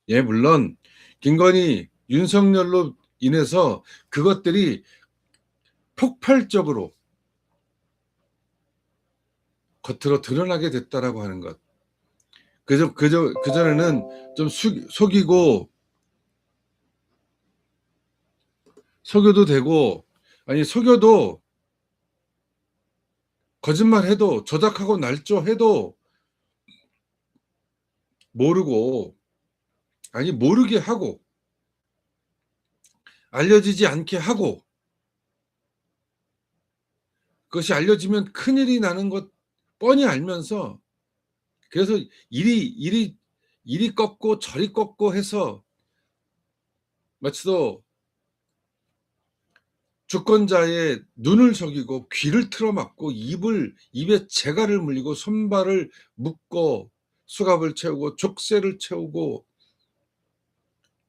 예, 물론 김건희, 윤석열로 인해서 그것들이 폭발적으로 겉으로 드러나게 됐다라고 하는 것. 그전에는 좀 속여도 되고, 아니, 속여도 거짓말해도 조작하고 날조해도 모르고, 아니, 모르게 하고, 알려지지 않게 하고, 그것이 알려지면 큰일이 나는 것 뻔히 알면서, 그래서 이리 꺾고 저리 꺾고 해서 마치도 주권자의 눈을 속이고 귀를 틀어막고 입에 재갈을 물리고 손발을 묶고 수갑을 채우고 족쇄를 채우고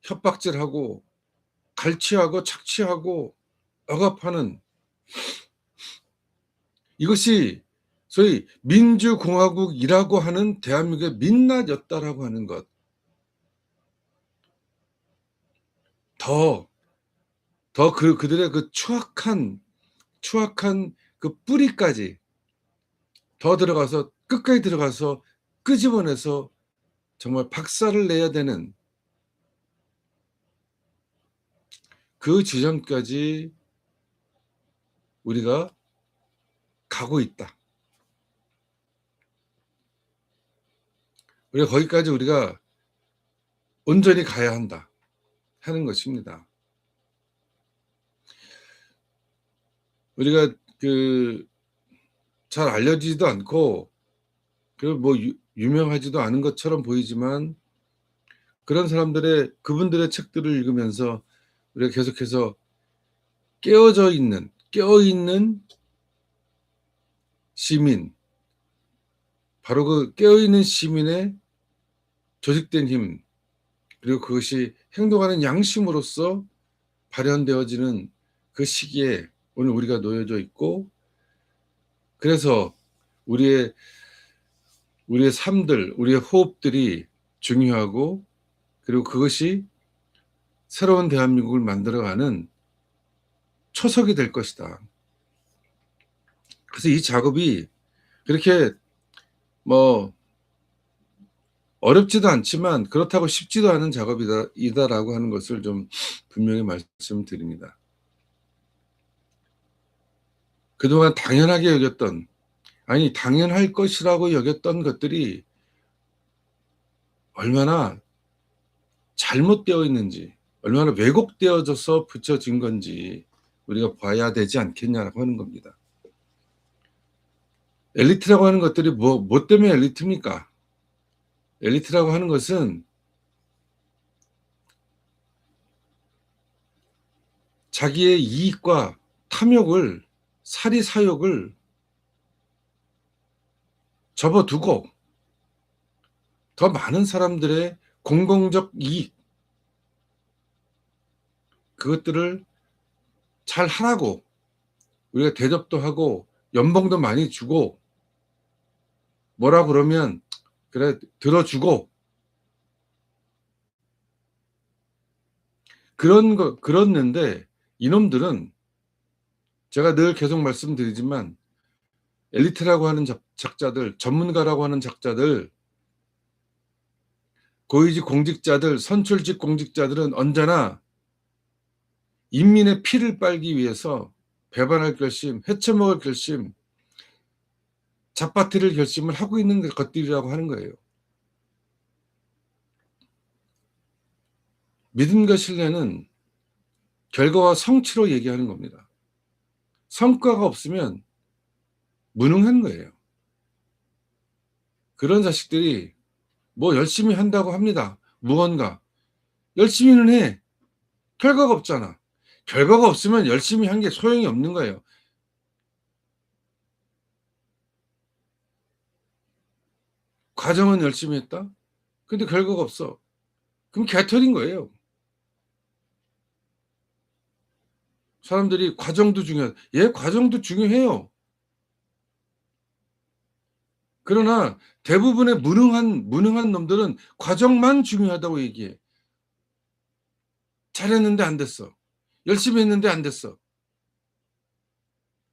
협박질하고 갈취하고 착취하고 억압하는, 이것이 소위 민주공화국이라고 하는 대한민국의 민낯이었다라고 하는 것. 더 그들의 그 추악한 그 뿌리까지 더 들어가서 끝까지 들어가서 끄집어내서 정말 박살을 내야 되는 그 지점까지 우리가 가고 있다. 우리가 거기까지 우리가 온전히 가야 한다 하는 것입니다. 우리가 잘 알려지지도 않고 뭐 유명하지도 않은 것처럼 보이지만 그런 그분들의 책들을 읽으면서 우리가 계속해서 깨어있는 시민, 바로 그 깨어있는 시민의 조직된 힘, 그리고 그것이 행동하는 양심으로서 발현되어지는 그 시기에 오늘 우리가 놓여져 있고, 그래서 우리의 삶들, 우리의 호흡들이 중요하고, 그리고 그것이 새로운 대한민국을 만들어가는 초석이 될 것이다. 그래서 이 작업이 그렇게 뭐 어렵지도 않지만 그렇다고 쉽지도 않은 작업이다라고 하는 것을 좀 분명히 말씀드립니다. 그동안 당연하게 여겼던, 아니 당연할 것이라고 여겼던 것들이 얼마나 잘못되어 있는지, 얼마나 왜곡되어져서 붙여진 건지 우리가 봐야 되지 않겠냐라고 하는 겁니다. 엘리트라고 하는 것들이 뭐 때문에 엘리트입니까? 엘리트라고 하는 것은 자기의 이익과 탐욕을, 사리사욕을 접어두고 더 많은 사람들의 공공적 이익, 그것들을 잘 하라고 우리가 대접도 하고 연봉도 많이 주고 뭐라 그러면 그래 들어주고, 그렇는데 이놈들은 제가 늘 계속 말씀드리지만 엘리트라고 하는 작자들, 전문가라고 하는 작자들, 고위직 공직자들, 선출직 공직자들은 언제나 인민의 피를 빨기 위해서 배반할 결심, 헤쳐먹을 결심, 잡아뜨릴 결심을 하고 있는 것들이라고 하는 거예요. 믿음과 신뢰는 결과와 성취로 얘기하는 겁니다. 성과가 없으면 무능한 거예요. 그런 자식들이 뭐 열심히 한다고 합니다. 무언가 열심히는 해. 결과가 없잖아. 결과가 없으면 열심히 한 게 소용이 없는 거예요. 과정은 열심히 했다. 근데 결과가 없어. 그럼 개털인 거예요. 사람들이 과정도 중요하다. 예, 과정도 중요해요. 그러나 대부분의 무능한 놈들은 과정만 중요하다고 얘기해. 잘했는데 안 됐어. 열심히 했는데 안 됐어.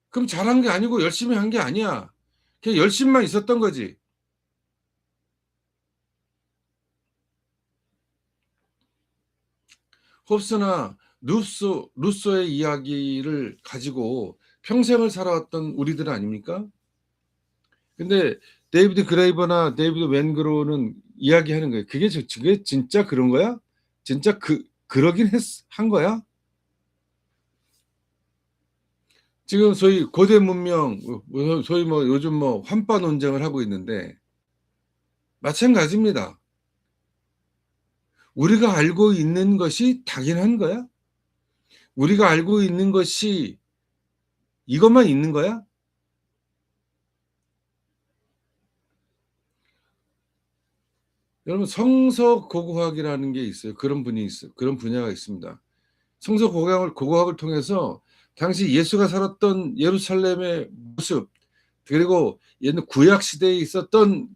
그럼 잘한 게 아니고 열심히 한 게 아니야. 그냥 열심만 있었던 거지. 홉스나 루소의 이야기를 가지고 평생을 살아왔던 우리들 아닙니까? 근데 데이비드 그레이버나 데이비드 웬그로는 이야기하는 거예요. 그게 진짜 그런 거야? 진짜 그러긴 한 거야? 지금 소위 고대 문명, 소위 뭐 요즘 뭐 환빠 논쟁을 하고 있는데 마찬가지입니다. 우리가 알고 있는 것이 당연한 거야? 우리가 알고 있는 것이 이것만 있는 거야? 여러분 성서고고학이라는 게 있어요. 그런 분야가 있습니다. 성서고고학을 통해서 당시 예수가 살았던 예루살렘의 모습, 그리고 옛날 구약 시대에 있었던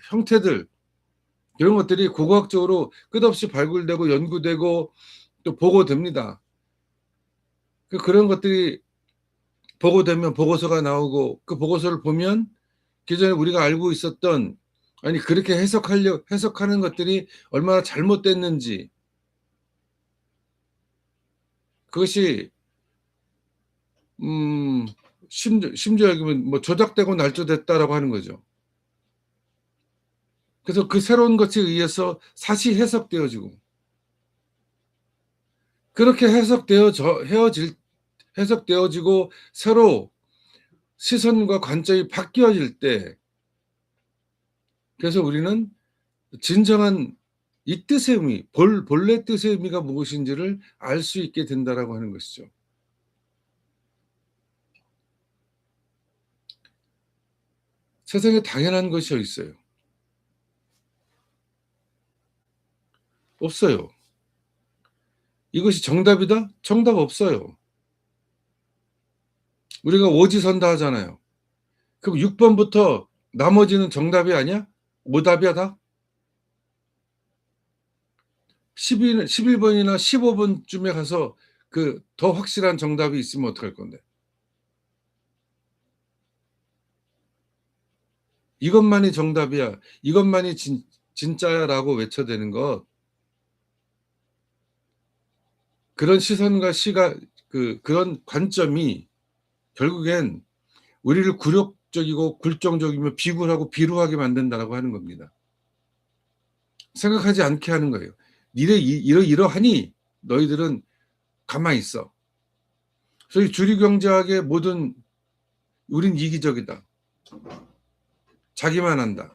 형태들, 이런 것들이 고고학적으로 끝없이 발굴되고 연구되고 또 보고됩니다. 그런 것들이 보고되면 보고서가 나오고 그 보고서를 보면 기존에 우리가 알고 있었던, 아니 그렇게 해석하는 것들이 얼마나 잘못됐는지, 그것이 심지어 얘기하면 뭐 조작되고 날조됐다라고 하는 거죠. 그래서 그 새로운 것에 의해서 사실 해석되어지고, 그렇게 해석되어지고 새로 시선과 관점이 바뀌어질 때, 그래서 우리는 진정한 이 뜻의 의미, 본래 뜻의 의미가 무엇인지를 알 수 있게 된다라고 하는 것이죠. 세상에 당연한 것이 있어요? 없어요. 이것이 정답이다? 정답 없어요. 우리가 오지선다 하잖아요. 그럼 6번부터 나머지는 정답이 아니야? 오답이야 다? 11번이나 15번쯤에 가서 그 더 확실한 정답이 있으면 어떡할 건데? 이것만이 정답이야, 이것만이 진짜야라고 외쳐대는 것, 그런 시선과 그런 관점이 결국엔 우리를 굴욕적이고 굴종적이며 비굴하고 비루하게 만든다라고 하는 겁니다. 생각하지 않게 하는 거예요. 이러하니 너희들은 가만히 있어. 소위 주류경제학의 모든, 우린 이기적이다, 자기만 한다.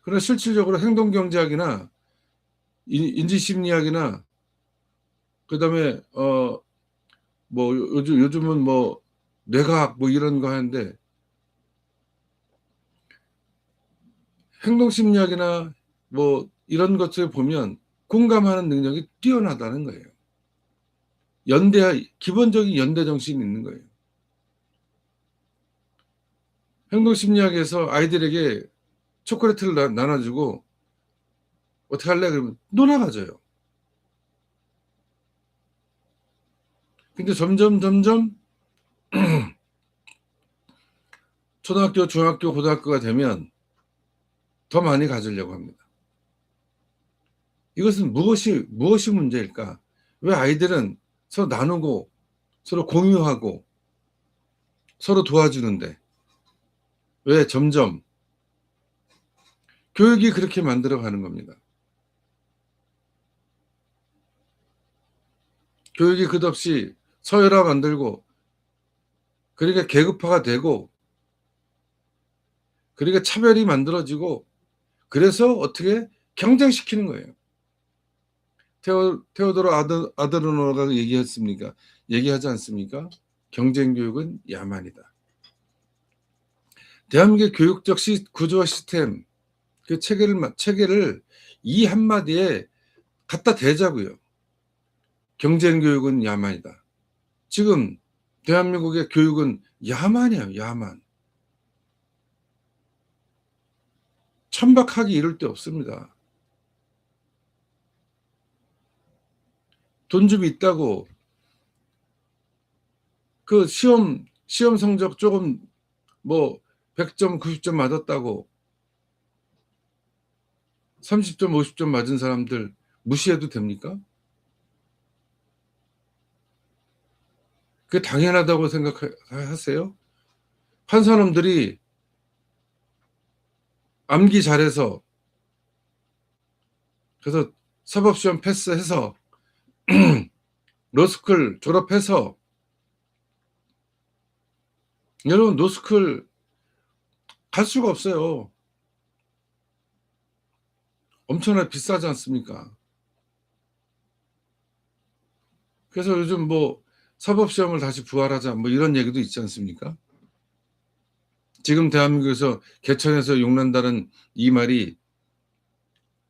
그러나 실질적으로 행동경제학이나 인지심리학이나 그다음에 뭐 요즘은 뭐 뇌과학 뭐 이런 거 하는데, 행동심리학이나 뭐 이런 것을 보면 공감하는 능력이 뛰어나다는 거예요. 기본적인 연대 정신이 있는 거예요. 행동심리학에서 아이들에게 초콜릿을 나눠주고 어떻게 할래? 그러면 놀아가져요. 근데 점점 초등학교, 중학교, 고등학교가 되면 더 많이 가지려고 합니다. 이것은 무엇이 문제일까? 왜 아이들은 서로 나누고 서로 공유하고 서로 도와주는데 왜 점점 교육이 그렇게 만들어가는 겁니다. 교육이 끝없이 서열화 만들고, 그러니까 계급화가 되고, 그러니까 차별이 만들어지고, 그래서 어떻게 경쟁시키는 거예요. 테오도르 아드르노가 얘기하지 않습니까? 경쟁교육은 야만이다. 대한민국의 교육적 구조와 시스템, 그 체계를 이 한마디에 갖다 대자고요. 경쟁교육은 야만이다. 지금 대한민국의 교육은 야만이에요, 야만. 천박하기 이를 데 없습니다. 돈 좀 있다고 그 시험 성적 조금 뭐 100점, 90점 맞았다고 30점, 50점 맞은 사람들 무시해도 됩니까? 그게 당연하다고 생각하세요? 판사놈들이 암기 잘해서 그래서 사법시험 패스해서 로스쿨 졸업해서 여러분 로스쿨 갈 수가 없어요. 엄청나게 비싸지 않습니까? 그래서 요즘 뭐 사법시험을 다시 부활하자 뭐 이런 얘기도 있지 않습니까? 지금 대한민국에서 개천에서 욕난다는 이 말이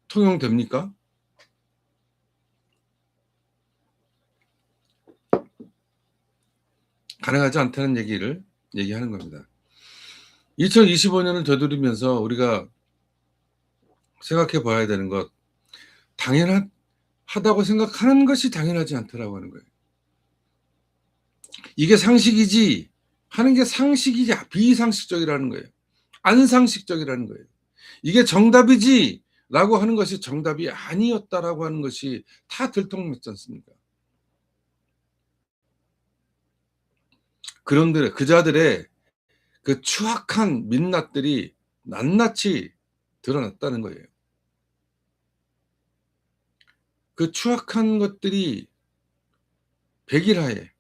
통용됩니까? 가능하지 않다는 얘기를 얘기하는 겁니다. 2025년을 되돌리면서 우리가 생각해 봐야 되는 것, 당연하다고 생각하는 것이 당연하지 않다라고 하는 거예요. 이게 상식이지 하는 게 상식이지 비상식적이라는 거예요. 안상식적이라는 거예요. 이게 정답이지 라고 하는 것이 정답이 아니었다라고 하는 것이 다 들통났지 않습니까? 그런데 그자들의 그 추악한 민낯들이 낱낱이 드러났다는 거예요. 그 추악한 것들이 백일하에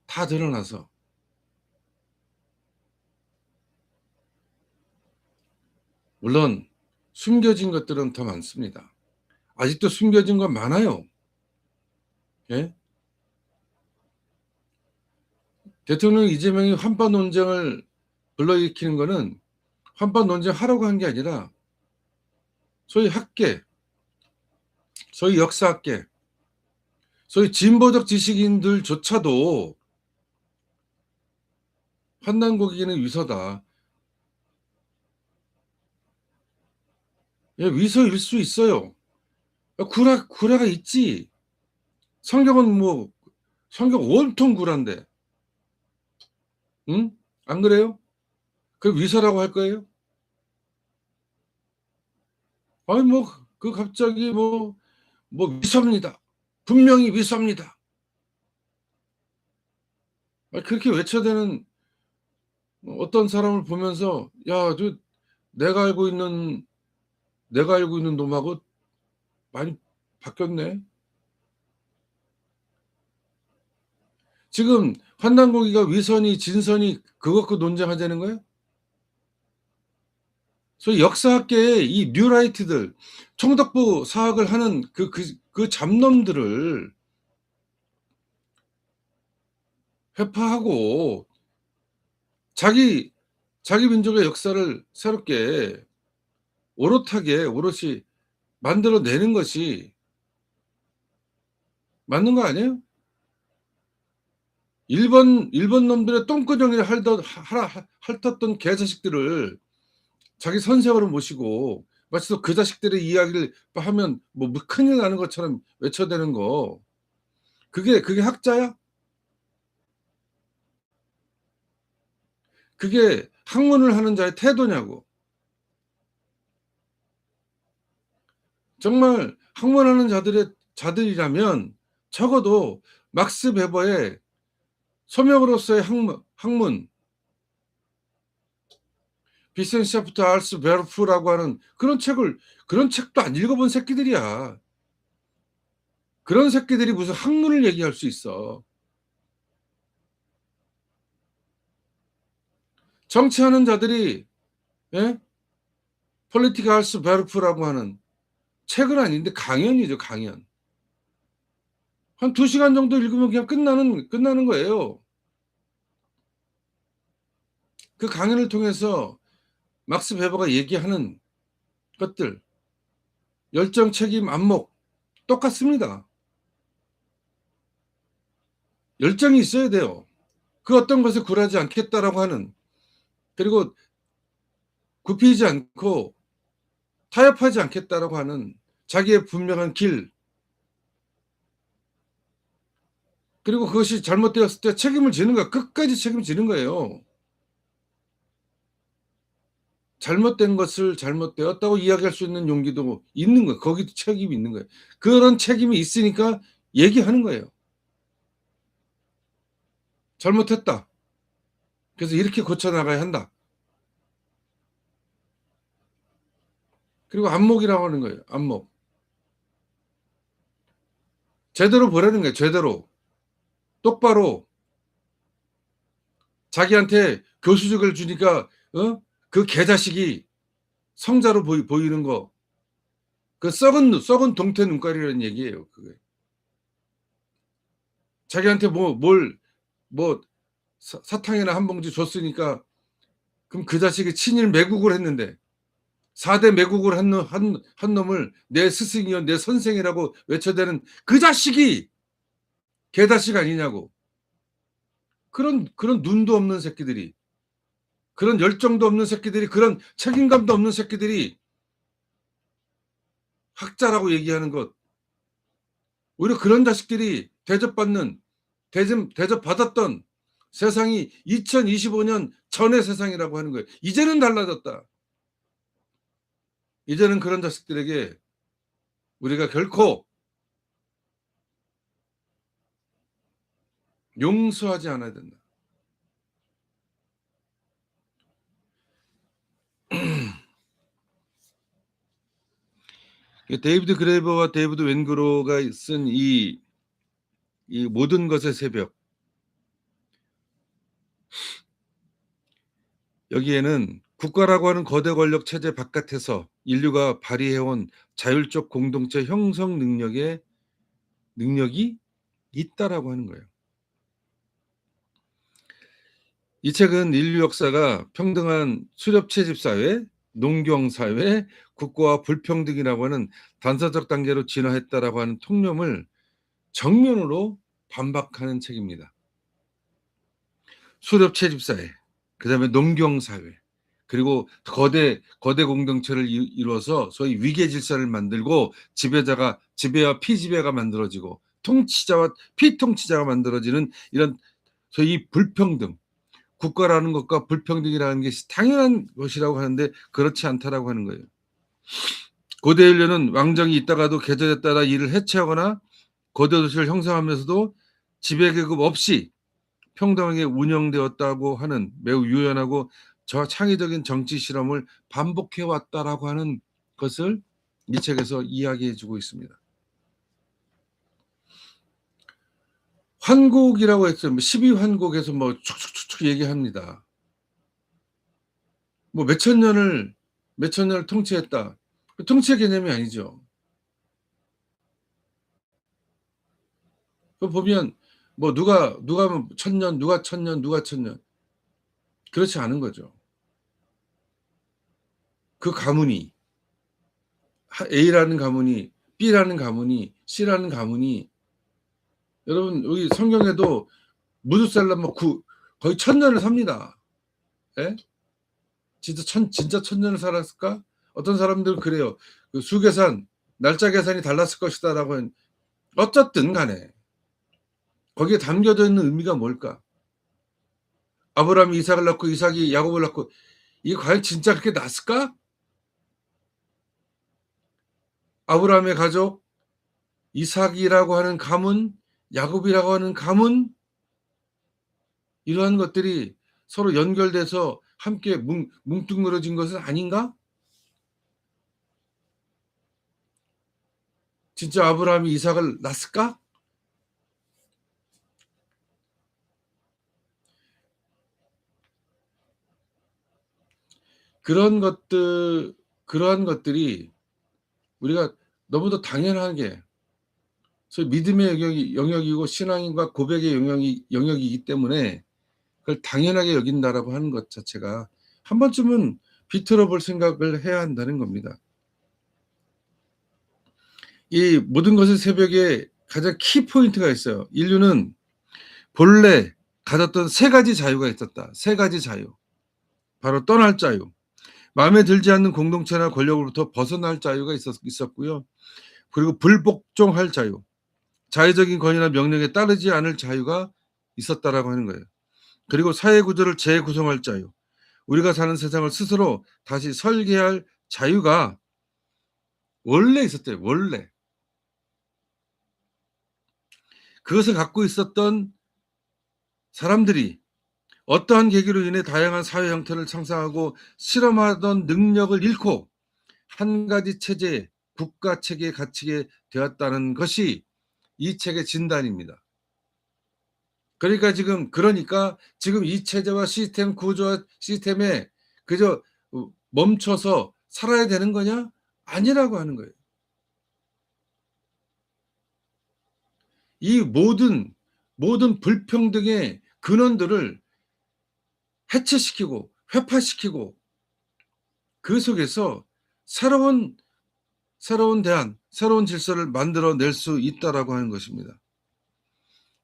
다 드러나서 물론 숨겨진 것들은 더 많습니다. 아직도 숨겨진 건 많아요. 예? 대통령 이재명이 환파 논쟁을 불러일으키는 거는 환파 논쟁 하라고 한 게 아니라 소위 학계, 소위 역사학계, 소위 진보적 지식인들조차도 환단고기는 위서다. 예, 위서일 수 있어요. 구라가 있지. 성경은 뭐 성경 온통 구라인데, 응? 안 그래요? 그 위서라고 할 거예요? 아니 뭐 그 갑자기 뭐 위서입니다. 분명히 위서입니다. 그렇게 외쳐대는 어떤 사람을 보면서 야, 저 내가 알고 있는 놈하고 많이 바뀌었네. 지금 환단고기가 위선이 진선이 그거 갖고 논쟁하자는 거예요? 소위 역사학계의 이 뉴라이트들, 총독부 사학을 하는 그 잡놈들을 회파하고 자기 민족의 역사를 새롭게 오롯이 만들어내는 것이 맞는 거 아니에요? 일본 놈들의 똥구덩이를 핥았던 개자식들을 자기 선생으로 모시고 마치 또 그 자식들의 이야기를 하면 뭐 큰일 나는 것처럼 외쳐대는 거, 그게 학자야? 그게 학문을 하는 자의 태도냐고. 정말 학문하는 자들이라면 적어도 막스 베버의 소명으로서의 학문 비센샤프트 알스 베르프라고 하는 그런 책도 안 읽어본 새끼들이야. 그런 새끼들이 무슨 학문을 얘기할 수 있어. 정치하는 자들이, 예? 폴리티카 알스 베르프라고 하는 책은 아닌데 강연이죠, 강연. 한 2시간 정도 읽으면 그냥 끝나는 거예요. 그 강연을 통해서 막스 베버가 얘기하는 것들, 열정, 책임, 안목 똑같습니다. 열정이 있어야 돼요. 그 어떤 것에 굴하지 않겠다라고 하는, 그리고 굽히지 않고 타협하지 않겠다라고 하는 자기의 분명한 길, 그리고 그것이 잘못되었을 때 책임을 지는 거야. 끝까지 책임지는 거예요. 잘못된 것을 잘못되었다고 이야기할 수 있는 용기도 있는 거예요. 거기도 책임이 있는 거예요. 그런 책임이 있으니까 얘기하는 거예요. 잘못했다. 그래서 이렇게 고쳐나가야 한다. 그리고 안목이라고 하는 거예요. 안목. 제대로 보라는 거예요. 제대로. 똑바로. 자기한테 교수직을 주니까 그 개자식이 성자로 보이는 거. 그 썩은 동태 눈깔이라는 얘기예요. 그게. 자기한테 사탕이나 한 봉지 줬으니까 그럼 그 자식이 친일 매국을 했는데 4대 매국을 한 놈을 내 스승이요 내 선생이라고 외쳐대는 그 자식이 개자식 아니냐고. 그런 눈도 없는 새끼들이, 그런 열정도 없는 새끼들이, 그런 책임감도 없는 새끼들이 학자라고 얘기하는 것. 오히려 그런 자식들이 대접받았던 세상이 2025년 전의 세상이라고 하는 거예요. 이제는 달라졌다. 이제는 그런 자식들에게 우리가 결코 용서하지 않아야 된다. 데이비드 그레이버와 데이비드 웬그로가 쓴 이 모든 것의 새벽, 여기에는 국가라고 하는 거대 권력 체제 바깥에서 인류가 발휘해온 자율적 공동체 형성 능력이 있다라고 하는 거예요. 이 책은 인류 역사가 평등한 수렵채집사회, 농경사회, 국가와 불평등이라고 하는 단서적 단계로 진화했다라고 하는 통념을 정면으로 반박하는 책입니다. 수렵채집사회, 그 다음에 농경사회, 그리고 거대 공동체를 이루어서 소위 위계질서를 만들고 지배와 피지배가 만들어지고 통치자와 피통치자가 만들어지는 이런 소위 불평등, 국가라는 것과 불평등이라는 것이 당연한 것이라고 하는데 그렇지 않다라고 하는 거예요. 고대 인류는 왕정이 있다가도 계절에 따라 이를 해체하거나 거대 도시를 형성하면서도 지배계급 없이 평등하게 운영되었다고 하는 매우 유연하고 저창의적인 정치 실험을 반복해 왔다라고 하는 것을 이 책에서 이야기해 주고 있습니다. 환국이라고 했어요. 12환국에서 축축축축 얘기합니다. 몇천 년을 통치했다. 통치의 개념이 아니죠. 보면 누가 1000년, 누가 1000년, 누가 1000년. 그렇지 않은 거죠. 그 가문이 A라는 가문이 B라는 가문이 C라는 가문이, 여러분 여기 성경에도 무두살람 거의 1000년을 삽니다. 예? 진짜 1000년을 살았을까? 어떤 사람들은 그래요. 그 수계산, 날짜 계산이 달랐을 것이다라고 하는. 어쨌든 간에 거기에 담겨져 있는 의미가 뭘까? 아브라함이 이삭을 낳고 이삭이 야곱을 낳고, 이게 과연 진짜 그렇게 났을까? 아브라함의 가족, 이삭이라고 하는 가문, 야곱이라고 하는 가문, 이러한 것들이 서로 연결돼서 함께 뭉뚱그려진 것은 아닌가? 진짜 아브라함이 이삭을 낳았을까? 그러한 것들이 우리가 너무도 당연하게 소위 믿음의 영역이고 신앙과 고백의 영역이기 때문에 그걸 당연하게 여긴다라고 하는 것 자체가 한 번쯤은 비틀어 볼 생각을 해야 한다는 겁니다. 이 모든 것의 새벽에 가장 키포인트가 있어요. 인류는 본래 가졌던 3가지 자유가 있었다. 3가지 자유. 바로 떠날 자유, 마음에 들지 않는 공동체나 권력으로부터 벗어날 자유가 있었고요. 그리고 불복종할 자유, 자의적인 권위나 명령에 따르지 않을 자유가 있었다라고 하는 거예요. 그리고 사회 구조를 재구성할 자유, 우리가 사는 세상을 스스로 다시 설계할 자유가 원래 있었대요. 원래. 그것을 갖고 있었던 사람들이 어떠한 계기로 인해 다양한 사회 형태를 상상하고 실험하던 능력을 잃고 한 가지 체제, 국가 체계에 갇히게 되었다는 것이 이 책의 진단입니다. 그러니까 지금 이 체제와 시스템 구조와 시스템에 그저 멈춰서 살아야 되는 거냐? 아니라고 하는 거예요. 이 모든 불평등의 근원들을 해체시키고 회파시키고 그 속에서 새로운 대안, 새로운 질서를 만들어낼 수 있다라고 하는 것입니다.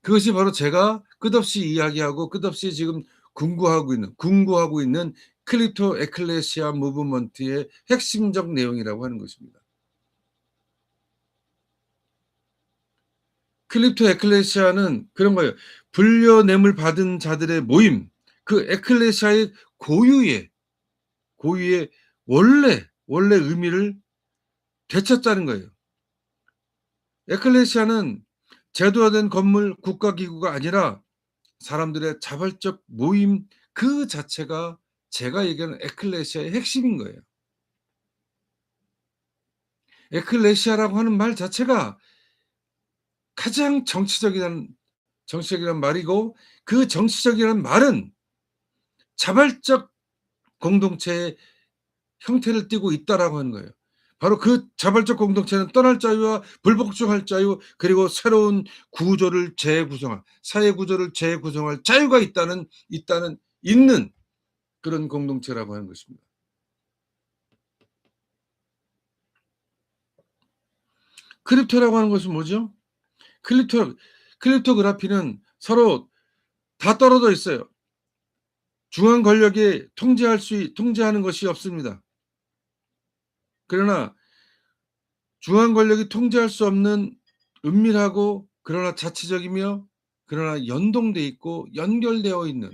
그것이 바로 제가 끝없이 이야기하고 끝없이 지금 궁구하고 있는 크립토 에클레시아 무브먼트의 핵심적 내용이라고 하는 것입니다. 크립토 에클레시아는 그런 거예요. 불려냄을 받은 자들의 모임, 그 에클레시아의 고유의 원래 의미를 되찾자는 거예요. 에클레시아는 제도화된 건물, 국가기구가 아니라 사람들의 자발적 모임 그 자체가 제가 얘기하는 에클레시아의 핵심인 거예요. 에클레시아라고 하는 말 자체가 가장 정치적이란 말이고 그 정치적이라는 말은 자발적 공동체의 형태를 띠고 있다라고 하는 거예요. 바로 그 자발적 공동체는 떠날 자유와 불복종할 자유 그리고 새로운 구조를 재구성할 사회 구조를 재구성할 자유가 있는 그런 공동체라고 하는 것입니다. 크립토라고 하는 것은 뭐죠? 크립토그라피는 서로 다 떨어져 있어요. 중앙 권력이 통제하는 것이 없습니다. 그러나 중앙 권력이 통제할 수 없는 은밀하고 그러나 자치적이며 그러나 연동돼 있고 연결되어 있는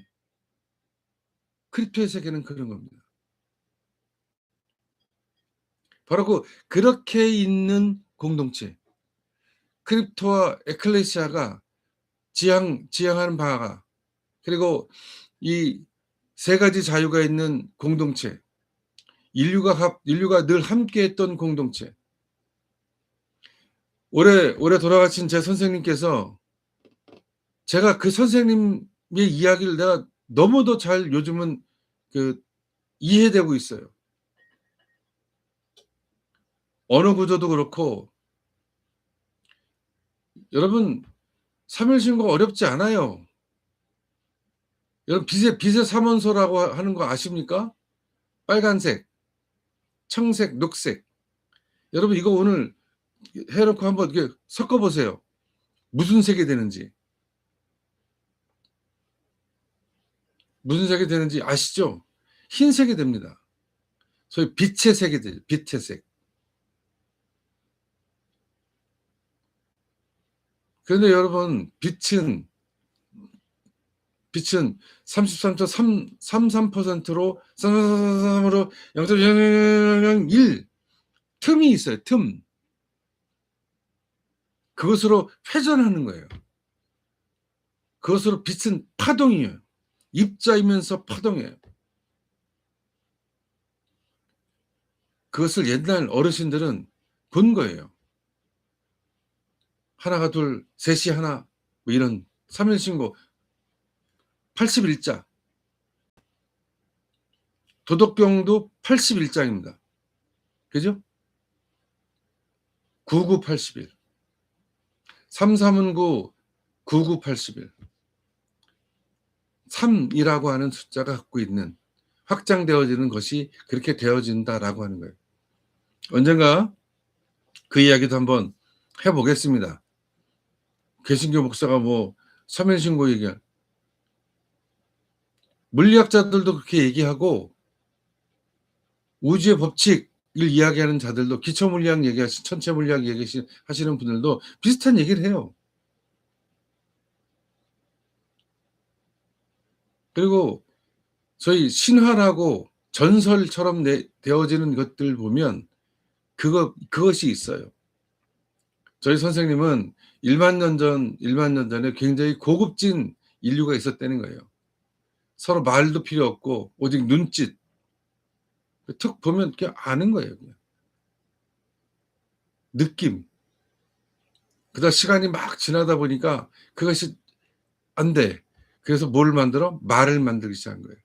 크립토의 세계는 그런 겁니다. 바로 그렇게 있는 공동체 크립토와 에클레시아가 지향하는 바가 그리고 이 세 가지 자유가 있는 공동체 인류가 늘 함께했던 공동체 올해 돌아가신 제 선생님께서 제가 그 선생님의 이야기를 내가 너무도 잘 요즘은 이해되고 있어요. 언어 구조도 그렇고 여러분 3일 신고 어렵지 않아요. 여러분 빛의 삼원소라고 하는 거 아십니까? 빨간색, 청색, 녹색. 여러분 이거 오늘 해놓고 한번 이렇게 섞어보세요. 무슨 색이 되는지. 무슨 색이 되는지 아시죠? 흰색이 됩니다. 소위 빛의 색이 돼요. 빛의 색. 그런데 여러분 빛은 33.33%로 0.001 틈이 있어요. 틈. 그것으로 회전하는 거예요. 그것으로 빛은 파동이에요. 입자이면서 파동이에요. 그것을 옛날 어르신들은 본 거예요. 하나가 둘, 셋이 하나, 뭐 이런 3일신고 81자. 도덕경도 81장입니다. 그죠? 9981. 3, 3은 9, 99, 81. 3이라고 하는 숫자가 갖고 있는 확장되어지는 것이 그렇게 되어진다라고 하는 거예요. 언젠가 그 이야기도 한번 해보겠습니다. 개신교 목사가 뭐 3일신고 얘기할 물리학자들도 그렇게 얘기하고 우주의 법칙을 이야기하는 자들도 기초물리학 얘기하시는 천체물리학 얘기하시는 분들도 비슷한 얘기를 해요. 그리고 저희 신화라고 전설처럼 되어지는 것들 보면 그것이 있어요. 저희 선생님은 1만 년 전에 굉장히 고급진 인류가 있었다는 거예요. 서로 말도 필요 없고 오직 눈짓. 툭 보면 그냥 아는 거예요. 그냥. 느낌. 그러다 시간이 막 지나다 보니까 그것이 안 돼. 그래서 뭘 만들어? 말을 만들기 시작한 거예요.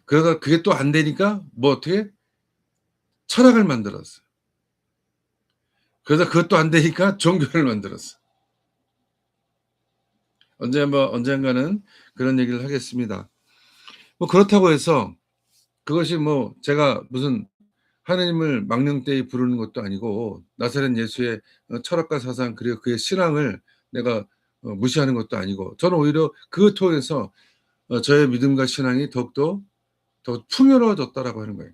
그러다 그게 또 안 되니까 뭐 어떻게? 철학을 만들었어요. 그러다 그것도 안 되니까 종교를 만들었어요. 언젠가는 그런 얘기를 하겠습니다. 뭐 그렇다고 해서 그것이 뭐 제가 무슨 하느님을 망령되이 부르는 것도 아니고 나사렛 예수의 철학과 사상 그리고 그의 신앙을 내가 무시하는 것도 아니고 저는 오히려 그걸 통해서 저의 믿음과 신앙이 더욱더 더 풍요로워졌다라고 하는 거예요.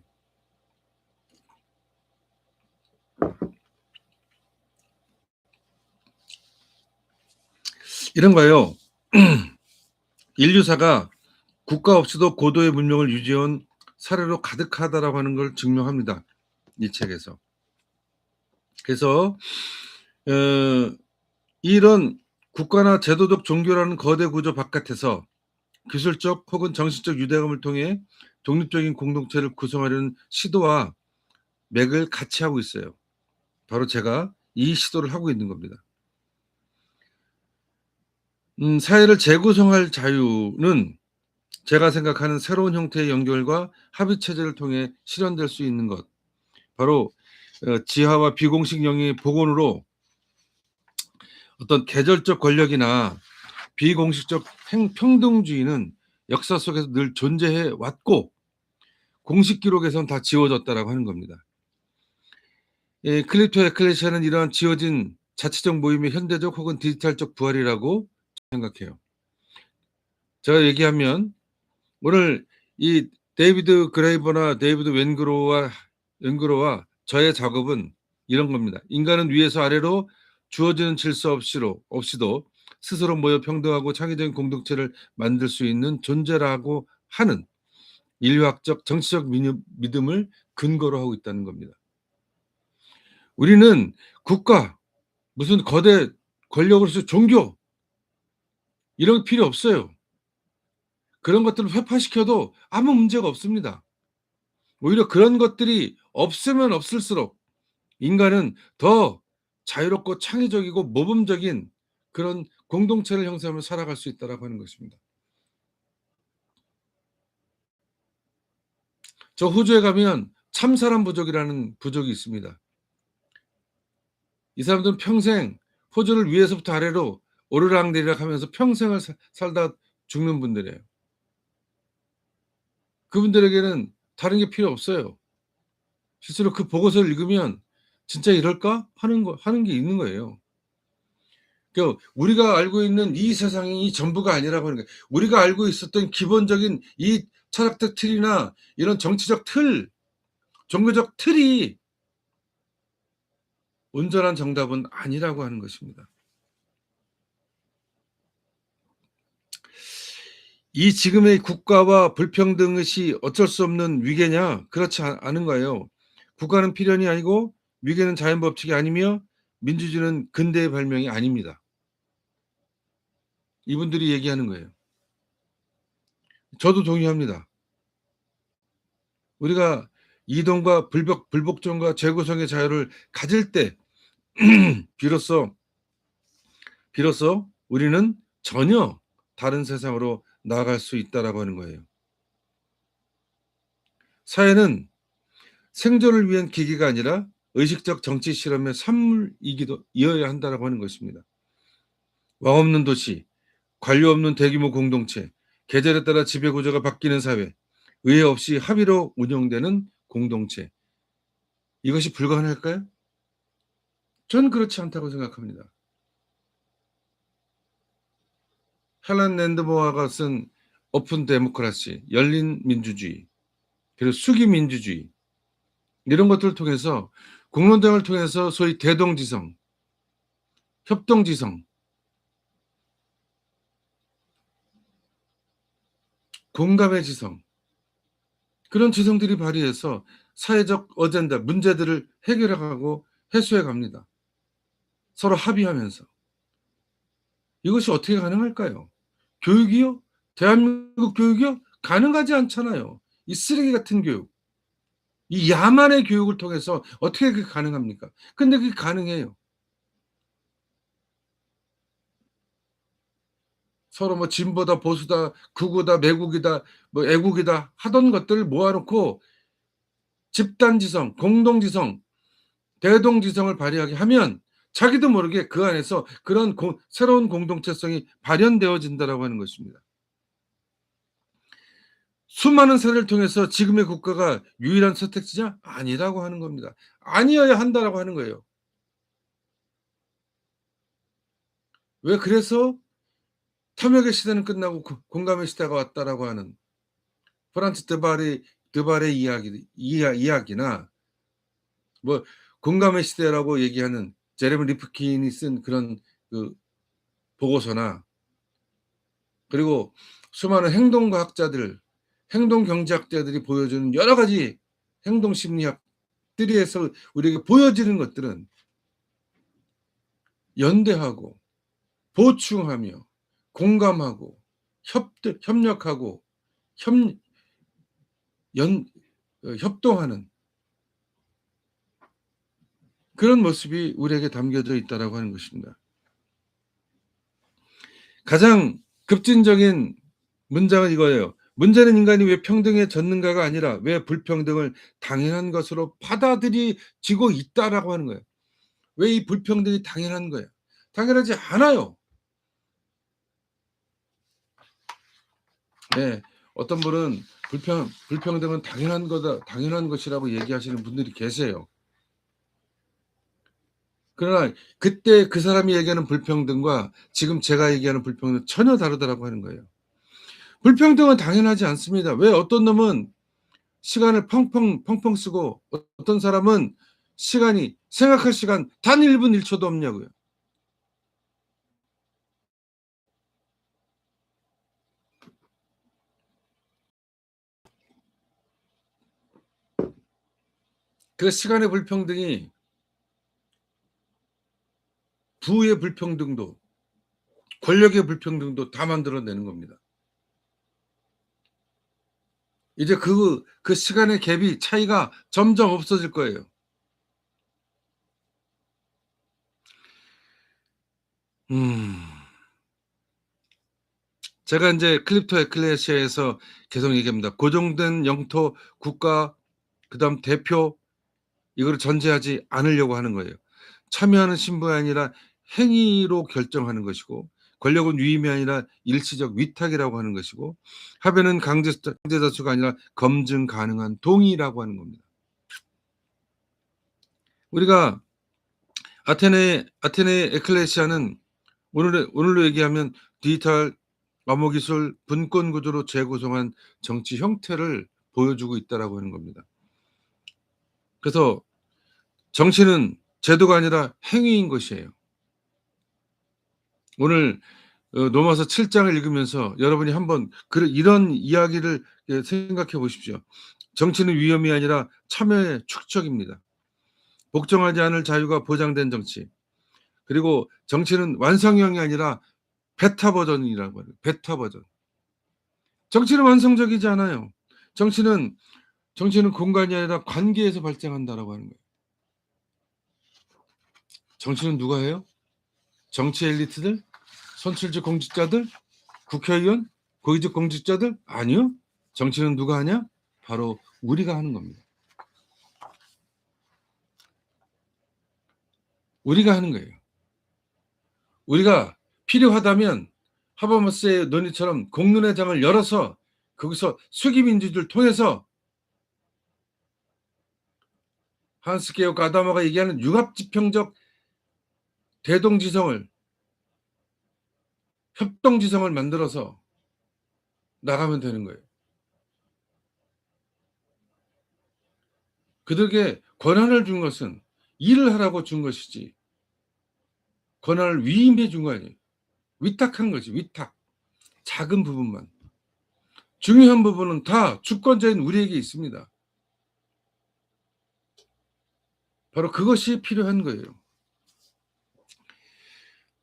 이런 거예요. 인류사가 국가 없이도 고도의 문명을 유지해온 사례로 가득하다라고 하는 걸 증명합니다. 이 책에서. 그래서 이런 국가나 제도적 종교라는 거대 구조 바깥에서 기술적 혹은 정신적 유대감을 통해 독립적인 공동체를 구성하려는 시도와 맥을 같이 하고 있어요. 바로 제가 이 시도를 하고 있는 겁니다. 사회를 재구성할 자유는 제가 생각하는 새로운 형태의 연결과 합의 체제를 통해 실현될 수 있는 것. 바로 지하와 비공식 영역의 복원으로 어떤 계절적 권력이나 비공식적 평등주의는 역사 속에서 늘 존재해 왔고 공식 기록에선 다 지워졌다라고 하는 겁니다. 클립토 에클레시아는 이러한 지워진 자치적 모임의 현대적 혹은 디지털적 부활이라고 생각해요. 제가 얘기하면 오늘 이 데이비드 그레이버나 데이비드 웬그로와 저의 작업은 이런 겁니다. 인간은 위에서 아래로 주어지는 질서 없이도 스스로 모여 평등하고 창의적인 공동체를 만들 수 있는 존재라고 하는 인류학적 정치적 믿음을 근거로 하고 있다는 겁니다. 우리는 국가, 무슨 거대 권력으로서 종교 이런 거 필요 없어요. 그런 것들을 회파시켜도 아무 문제가 없습니다. 오히려 그런 것들이 없으면 없을수록 인간은 더 자유롭고 창의적이고 모범적인 그런 공동체를 형성하며 살아갈 수 있다라고 하는 것입니다. 저 호주에 가면 참사람 부족이라는 부족이 있습니다. 이 사람들은 평생 호주를 위에서부터 아래로 오르락내리락 하면서 평생을 살다 죽는 분들이에요. 그분들에게는 다른 게 필요 없어요. 실제로 그 보고서를 읽으면 '진짜 이럴까?' 하는 게 있는 거예요. 그러니까 우리가 알고 있는 이 세상이 전부가 아니라고 하는 거예요. 우리가 알고 있었던 기본적인 이 철학적 틀이나 이런 정치적 틀, 종교적 틀이 온전한 정답은 아니라고 하는 것입니다. 이 지금의 국가와 불평등의식 어쩔 수 없는 위계냐? 그렇지 않은 거예요. 국가는 필연이 아니고 위계는 자연 법칙이 아니며 민주주의는 근대의 발명이 아닙니다. 이분들이 얘기하는 거예요. 저도 동의합니다. 우리가 이동과 불복종과 재구성의 자유를 가질 때 비로소 우리는 전혀 다른 세상으로 나아갈 수 있다라고 하는 거예요. 사회는 생존을 위한 기기가 아니라 의식적 정치 실험의 산물이어야 한다라고 하는 것입니다. 왕 없는 도시, 관료 없는 대규모 공동체, 계절에 따라 지배구조가 바뀌는 사회, 의회 없이 합의로 운영되는 공동체. 이것이 불가능할까요? 저는 그렇지 않다고 생각합니다. 헬런 랜드모어가 쓴 오픈 데모크라시, 열린 민주주의, 그리고 수기 민주주의 이런 것들을 통해서 공론장을 통해서 소위 대동지성, 협동지성 공감의 지성, 그런 지성들이 발휘해서 사회적 어젠다, 문제들을 해결해가고 해소해 갑니다. 서로 합의하면서. 이것이 어떻게 가능할까요? 교육이요? 대한민국 교육이요? 가능하지 않잖아요. 이 쓰레기 같은 교육, 이 야만의 교육을 통해서 어떻게 그게 가능합니까? 근데 그게 가능해요. 서로 뭐 진보다 보수다 극우다 매국이다 뭐 애국이다 하던 것들을 모아놓고 집단지성, 공동지성, 대동지성을 발휘하게 하면 자기도 모르게 그 안에서 그런 새로운 공동체성이 발현되어진다라고 하는 것입니다. 수많은 사례를 통해서 지금의 국가가 유일한 선택지냐? 아니라고 하는 겁니다. 아니어야 한다라고 하는 거예요. 왜 그래서 탐욕의 시대는 끝나고 공감의 시대가 왔다라고 하는 프란츠 드발의 이야기나 뭐 공감의 시대라고 얘기하는 제레미 리프킨이 쓴 그런 그 보고서나 그리고 수많은 행동과학자들, 행동경제학자들이 보여주는 여러 가지 행동심리학들에서 우리에게 보여지는 것들은 연대하고 보충하며 공감하고 협력하고 협동하는 그런 모습이 우리에게 담겨져 있다라고 하는 것입니다. 가장 급진적인 문장은 이거예요. 문제는 인간이 왜 평등에 젖는가가 아니라 왜 불평등을 당연한 것으로 받아들이지고 있다라고 하는 거예요. 왜 이 불평등이 당연한 거예요? 당연하지 않아요. 네, 어떤 분은 불평등은 당연한 거다, 당연한 것이라고 얘기하시는 분들이 계세요. 그러나 그때 그 사람이 얘기하는 불평등과 지금 제가 얘기하는 불평등은 전혀 다르다라고 하는 거예요. 불평등은 당연하지 않습니다. 왜 어떤 놈은 시간을 펑펑 쓰고 어떤 사람은 생각할 시간 단 1분 1초도 없냐고요. 그 시간의 불평등이 부의 불평등도 권력의 불평등도 다 만들어내는 겁니다. 이제 그 시간의 갭이 차이가 점점 없어질 거예요. 제가 이제 클립토 에클레시아에서 계속 얘기합니다. 고정된 영토, 국가, 그다음 대표 이거를 전제하지 않으려고 하는 거예요. 참여하는 신분이 아니라 행위로 결정하는 것이고 권력은 위임이 아니라 일시적 위탁이라고 하는 것이고 합의는 강제자수가 아니라 검증 가능한 동의라고 하는 겁니다. 우리가 아테네 에클레시아는 오늘로 얘기하면 디지털 암호기술 분권 구조로 재구성한 정치 형태를 보여주고 있다라고 하는 겁니다. 그래서 정치는 제도가 아니라 행위인 것이에요. 오늘 로마서 7장을 읽으면서 여러분이 한번 이런 이야기를 생각해 보십시오. 정치는 위험이 아니라 참여의 축적입니다. 복종하지 않을 자유가 보장된 정치. 그리고 정치는 완성형이 아니라 베타 버전이라고 해요. 베타 버전. 정치는 완성적이지 않아요. 정치는 공간이 아니라 관계에서 발생한다라고 하는 거예요. 정치는 누가 해요? 정치 엘리트들? 선출직 공직자들? 국회의원? 고위직 공직자들? 아니요. 정치는 누가 하냐? 바로 우리가 하는 겁니다. 우리가 하는 거예요. 우리가 필요하다면 하버마스의 논의처럼 공론회장을 열어서 거기서 수기민주주의를 통해서 한스 게오크 아다마가 얘기하는 융합지평적 대동지성을 협동지성을 만들어서 나가면 되는 거예요. 그들에게 권한을 준 것은 일을 하라고 준 것이지 권한을 위임해 준 거 아니에요. 위탁한 거지. 위탁. 작은 부분만. 중요한 부분은 다 주권자인 우리에게 있습니다. 바로 그것이 필요한 거예요.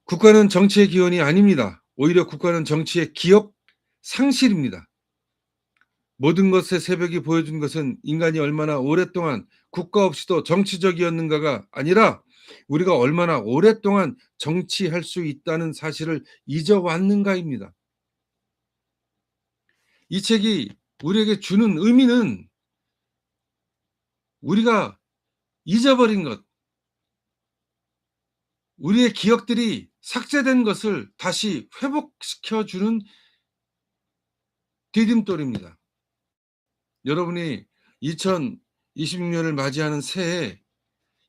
국가는 정치의 기원이 아닙니다. 오히려 국가는 정치의 기억 상실입니다. 모든 것의 새벽이 보여준 것은 인간이 얼마나 오랫동안 국가 없이도 정치적이었는가가 아니라 우리가 얼마나 오랫동안 정치할 수 있다는 사실을 잊어왔는가입니다. 이 책이 우리에게 주는 의미는 우리가 잊어버린 것, 우리의 기억들이 삭제된 것을 다시 회복시켜주는 디딤돌입니다. 여러분이 2026년을 맞이하는 새해에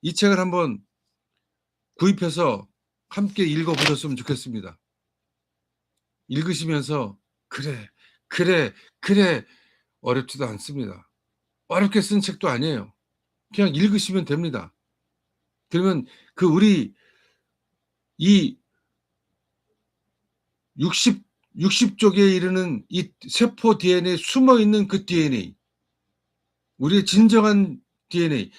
이 책을 한번 구입해서 함께 읽어보셨으면 좋겠습니다. 읽으시면서 그래 어렵지도 않습니다. 어렵게 쓴 책도 아니에요. 그냥 읽으시면 됩니다. 그러면 그 우리 이 60쪽에 이르는 이 세포 DNA에 숨어있는 그 DNA, 우리의 진정한 DNA,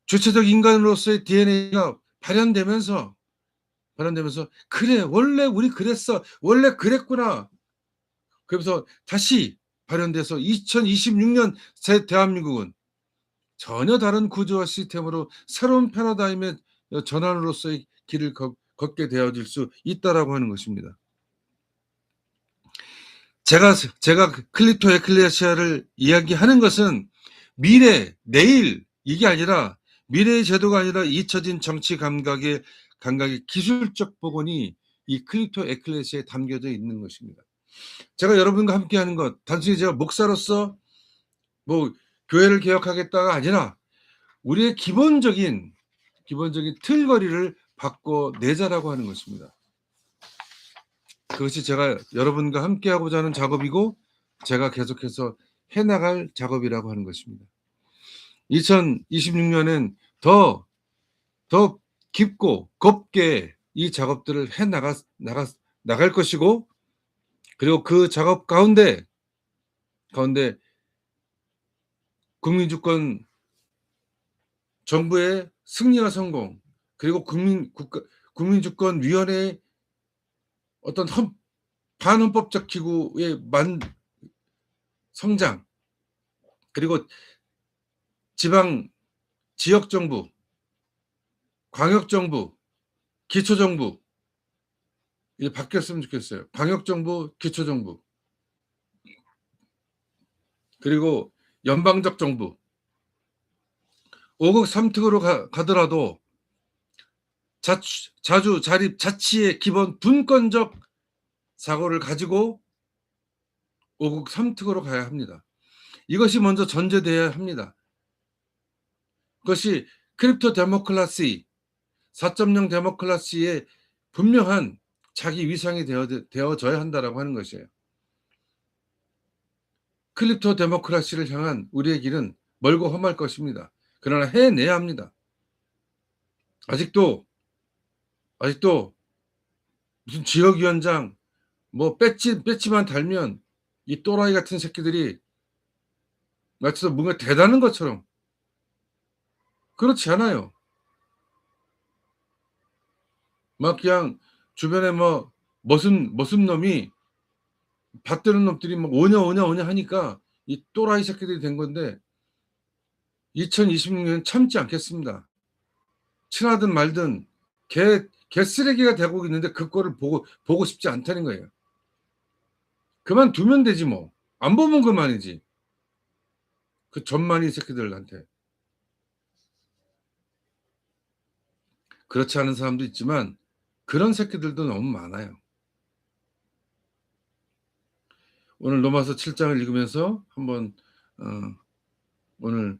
주체적 인간으로서의 DNA가 발현되면서 그래 원래 우리 그랬어, 원래 그랬구나. 그러면서 다시 발현돼서 2026년 새 대한민국은 전혀 다른 구조와 시스템으로 새로운 패러다임의 전환으로서의 길을 걷게 되어질 수 있다라고 하는 것입니다. 제가 클리토 에클레시아를 이야기하는 것은 미래, 내일 이게 아니라 미래의 제도가 아니라 잊혀진 정치 감각의 기술적 복원이 이 클리토 에클레시아에 담겨져 있는 것입니다. 제가 여러분과 함께하는 것, 단순히 제가 목사로서 뭐 교회를 개혁하겠다가 아니라 우리의 기본적인 틀거리를 바꿔내자라고 하는 것입니다. 그것이 제가 여러분과 함께하고자 하는 작업이고 제가 계속해서 해나갈 작업이라고 하는 것입니다. 2026년엔 더 깊고 곱게 이 작업들을 나갈 것이고, 그리고 그 작업 가운데 국민주권 정부의 승리와 성공, 그리고 국민주권위원회의 어떤 반헌법적 기구의 성장, 그리고 지역정부, 광역정부, 기초정부 이제 바뀌었으면 좋겠어요. 광역정부, 기초정부, 그리고 연방적 정부. 5국 3특으로 가더라도 자치의 기본 분권적 사고를 가지고 5국 3특으로 가야 합니다. 이것이 먼저 전제되어야 합니다. 그것이 크립토 데모크라시, 4.0 데모크라시의 분명한 자기 위상이 되어져야 한다라고 하는 것이에요. 크립토 데모크라시를 향한 우리의 길은 멀고 험할 것입니다. 그러나 해내야 합니다. 아직도 무슨 지역위원장 뭐 배지만 달면 이 또라이 같은 새끼들이 마치 뭔가 대단한 것처럼, 그렇지 않아요. 막 그냥 주변에 뭐 머슴 놈이 받드는 놈들이 막 오냐 하니까 이 또라이 새끼들이 된 건데 2026년 참지 않겠습니다. 친하든 말든 개 쓰레기가 되고 있는데 그 꼴을 보고 싶지 않다는 거예요. 그만두면 되지 뭐. 안 보면 그만이지. 그 전만이 새끼들한테. 그렇지 않은 사람도 있지만 그런 새끼들도 너무 많아요. 오늘 로마서 7장을 읽으면서 한번 오늘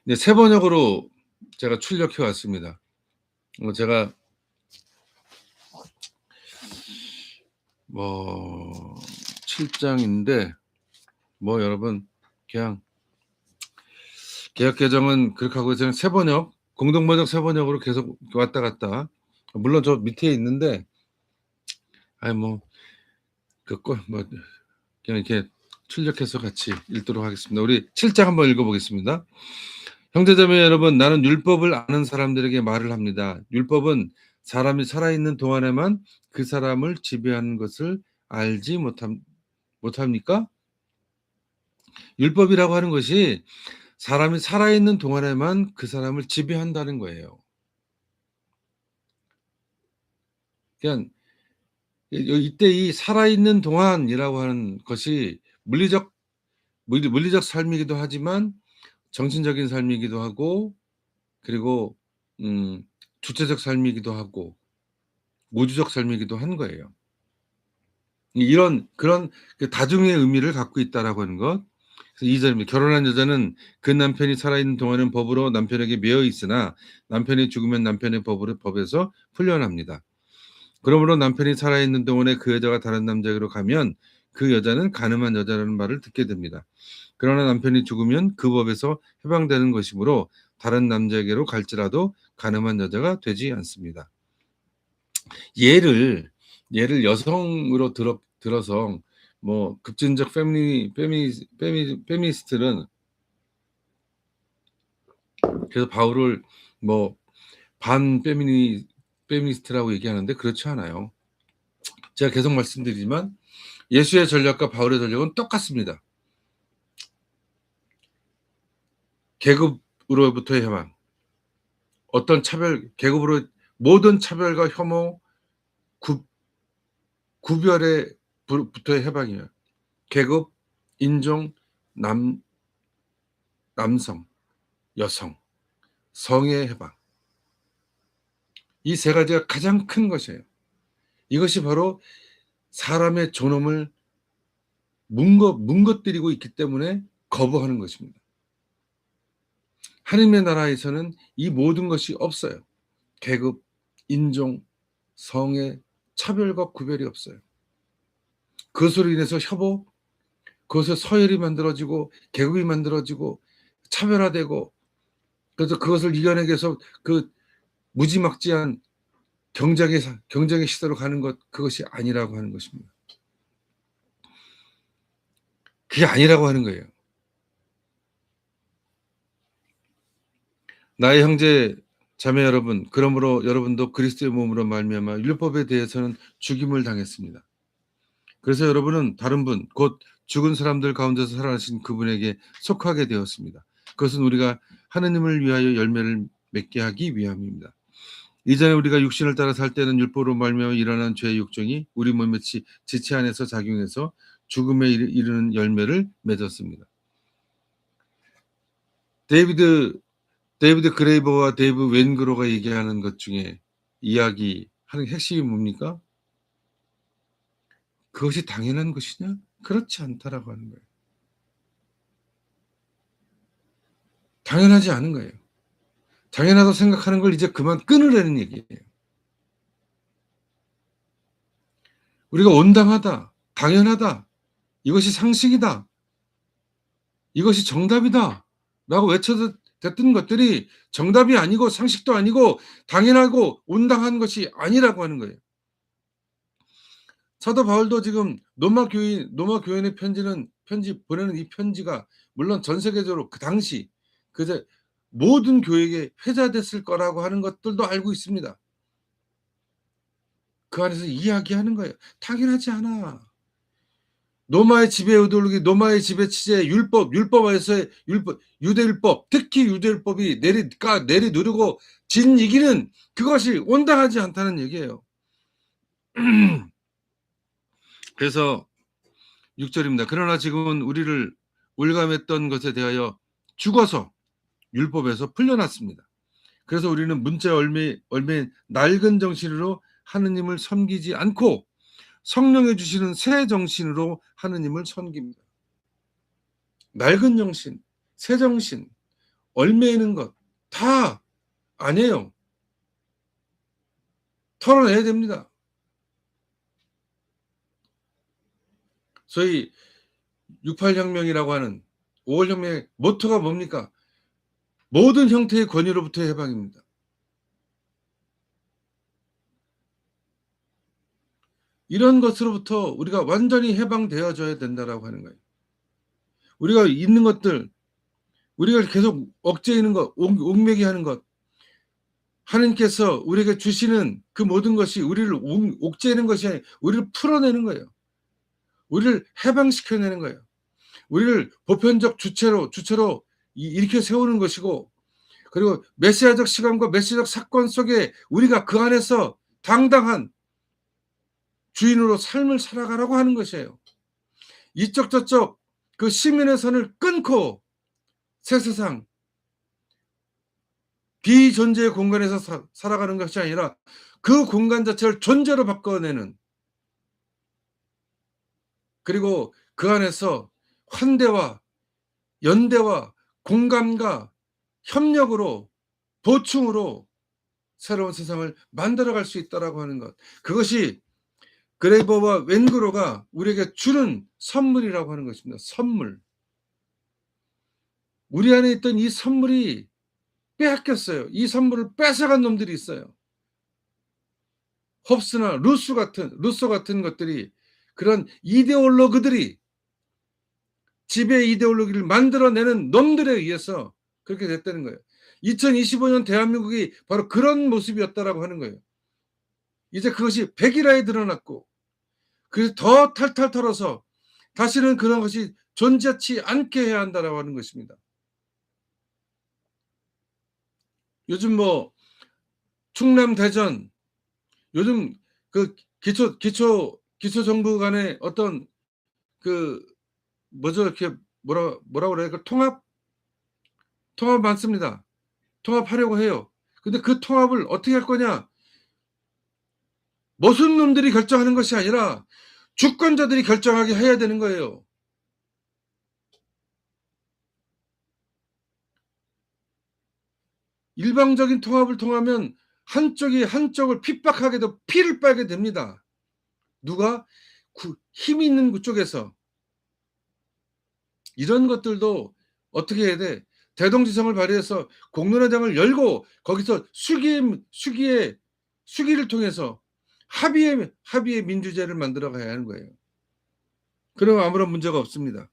네, 새 번역으로 제가 출력해 왔습니다. 제가 뭐 7장인데 여러분 그냥 개혁개정은 그렇게 하고 그냥 새 번역 공동번역 세번역으로 계속 왔다 갔다. 물론 저 밑에 있는데 아이 뭐 뭐 그냥 이렇게 출력해서 같이 읽도록 하겠습니다. 우리 7장 한번 읽어보겠습니다. 형제자매 여러분, 나는 율법을 아는 사람들에게 말을 합니다. 율법은 사람이 살아있는 동안에만 그 사람을 지배하는 것을 알지 못합니까? 율법이라고 하는 것이 사람이 살아있는 동안에만 그 사람을 지배한다는 거예요. 그냥 이때 이 살아있는 동안이라고 하는 것이 물리적 삶이기도 하지만 정신적인 삶이기도 하고, 그리고 주체적 삶이기도 하고 우주적 삶이기도 한 거예요. 이런 그런 그 다중의 의미를 갖고 있다라고 하는 것. 그래서 2절입니다. 결혼한 여자는 그 남편이 살아있는 동안은 법으로 남편에게 매여 있으나 남편이 죽으면 남편의 법에서 풀려납니다. 그러므로 남편이 살아있는 동안에 그 여자가 다른 남자에게로 가면 그 여자는 간음한 여자라는 말을 듣게 됩니다. 그러나 남편이 죽으면 그 법에서 해방되는 것이므로 다른 남자에게로 갈지라도 간음한 여자가 되지 않습니다. 예를 여성으로 들어서 뭐 급진적 페미니스트는 그래서 바울을 뭐 페미니스트라고 얘기하는데 그렇지 않아요. 제가 계속 말씀드리지만 예수의 전략과 바울의 전략은 똑같습니다. 계급으로부터의 해방, 어떤 계급으로 모든 차별과 혐오, 구별에부터의 해방이에요. 계급, 인종, 남성, 여성, 성의 해방. 이 세 가지가 가장 큰 것이에요. 이것이 바로 사람의 존엄을 뭉거뜨리고 있기 때문에 거부하는 것입니다. 하나님의 나라에서는 이 모든 것이 없어요. 계급, 인종, 성의 차별과 구별이 없어요. 그것으로 인해서 협오, 그것을 서열이 만들어지고 계급이 만들어지고 차별화되고, 그래서 그것을 이겨내기 위해서 그 무지막지한 경쟁의 시대로 가는 것, 그것이 아니라고 하는 것입니다. 그게 아니라고 하는 거예요. 나의 형제 자매 여러분, 그러므로 여러분도 그리스도의 몸으로 말미암아 율법에 대해서는 죽임을 당했습니다. 그래서 여러분은 다른 분, 곧 죽은 사람들 가운데서 살아나신 그분에게 속하게 되었습니다. 그것은 우리가 하느님을 위하여 열매를 맺게 하기 위함입니다. 이전에 우리가 육신을 따라 살 때는 율법으로 말미암아 일어난 죄의 욕정이 우리 몸의 지체 안에서 작용해서 죽음에 이르는 열매를 맺었습니다. 데이비드 그레이버와 데이브 웬그로가 얘기하는 것 중에 이야기하는 핵심이 뭡니까? 그것이 당연한 것이냐? 그렇지 않다라고 하는 거예요. 당연하지 않은 거예요. 당연하다고 생각하는 걸 이제 그만 끊으라는 얘기예요. 우리가 온당하다, 당연하다, 이것이 상식이다, 이것이 정답이다 라고 외쳐댔던 것들이 정답이 아니고 상식도 아니고 당연하고 온당한 것이 아니라고 하는 거예요. 사도 바울도 지금 로마 교인의 편지 보내는 이 편지가 물론 전 세계적으로 그 당시 그제 모든 교회에 회자됐을 거라고 하는 것들도 알고 있습니다. 그 안에서 이야기하는 거예요. 당연하지 않아. 로마의 지배 의도로기, 로마의 지배 취재, 율법에서의 유대율법, 특히 유대율법이 내리누르고 진이기는 그것이 온당하지 않다는 얘기예요. 그래서 6절입니다. 그러나 지금은 우리를 올감했던 것에 대하여 죽어서 율법에서 풀려났습니다. 그래서 우리는 문자 얼매인 낡은 정신으로 하느님을 섬기지 않고 성령이 주시는 새 정신으로 하느님을 섬깁니다. 낡은 정신, 새 정신, 얼매이는 것 다 아니에요. 털어내야 됩니다. 소위 68혁명이라고 하는 5월 혁명의 모토가 뭡니까? 모든 형태의 권위로부터의 해방입니다. 이런 것으로부터 우리가 완전히 해방되어져야 된다라고 하는 거예요. 우리가 있는 것들, 우리가 계속 억제해 있는 것, 옥매게 하는 것, 하나님께서 우리에게 주시는 그 모든 것이 우리를 옥죄는 것이 아니라 우리를 풀어내는 거예요. 우리를 해방시켜내는 거예요. 우리를 보편적 주체로 일으켜 세우는 것이고, 그리고 메시아적 시간과 메시아적 사건 속에 우리가 그 안에서 당당한 주인으로 삶을 살아가라고 하는 것이에요. 이쪽 저쪽 그 시민의 선을 끊고 새 세상, 비존재의 공간에서 살아가는 것이 아니라 그 공간 자체를 존재로 바꿔내는, 그리고 그 안에서 환대와 연대와 공감과 협력으로 보충으로 새로운 세상을 만들어갈 수 있다라고 하는 것, 그것이 그레이버와 웬그로가 우리에게 주는 선물이라고 하는 것입니다. 선물. 우리 안에 있던 이 선물이 빼앗겼어요. 이 선물을 뺏어간 놈들이 있어요. 홉스나 루소 같은 것들이, 그런 이데올로그들이, 지배 이데올로기를 만들어내는 놈들에 의해서 그렇게 됐다는 거예요. 2025년 대한민국이 바로 그런 모습이었다라고 하는 거예요. 이제 그것이 백일화에 드러났고, 그래서 더 탈탈 털어서 다시는 그런 것이 존재치 않게 해야 한다라고 하는 것입니다. 요즘 뭐 충남 대전, 요즘 그 기초 정부 간의 어떤 그 뭐죠, 이렇게 뭐라 그래야, 그 통합 많습니다. 통합하려고 해요. 근데 그 통합을 어떻게 할 거냐? 무슨 놈들이 결정하는 것이 아니라 주권자들이 결정하게 해야 되는 거예요. 일방적인 통합을 통하면 한쪽이 한쪽을 핍박하게 돼 피를 빨게 됩니다. 누가? 힘이 있는 그쪽에서. 이런 것들도 어떻게 해야 돼? 대동지성을 발휘해서 공론회장을 열고 거기서 수기를 통해서 합의의 민주제를 만들어 가야 하는 거예요. 그러면 아무런 문제가 없습니다.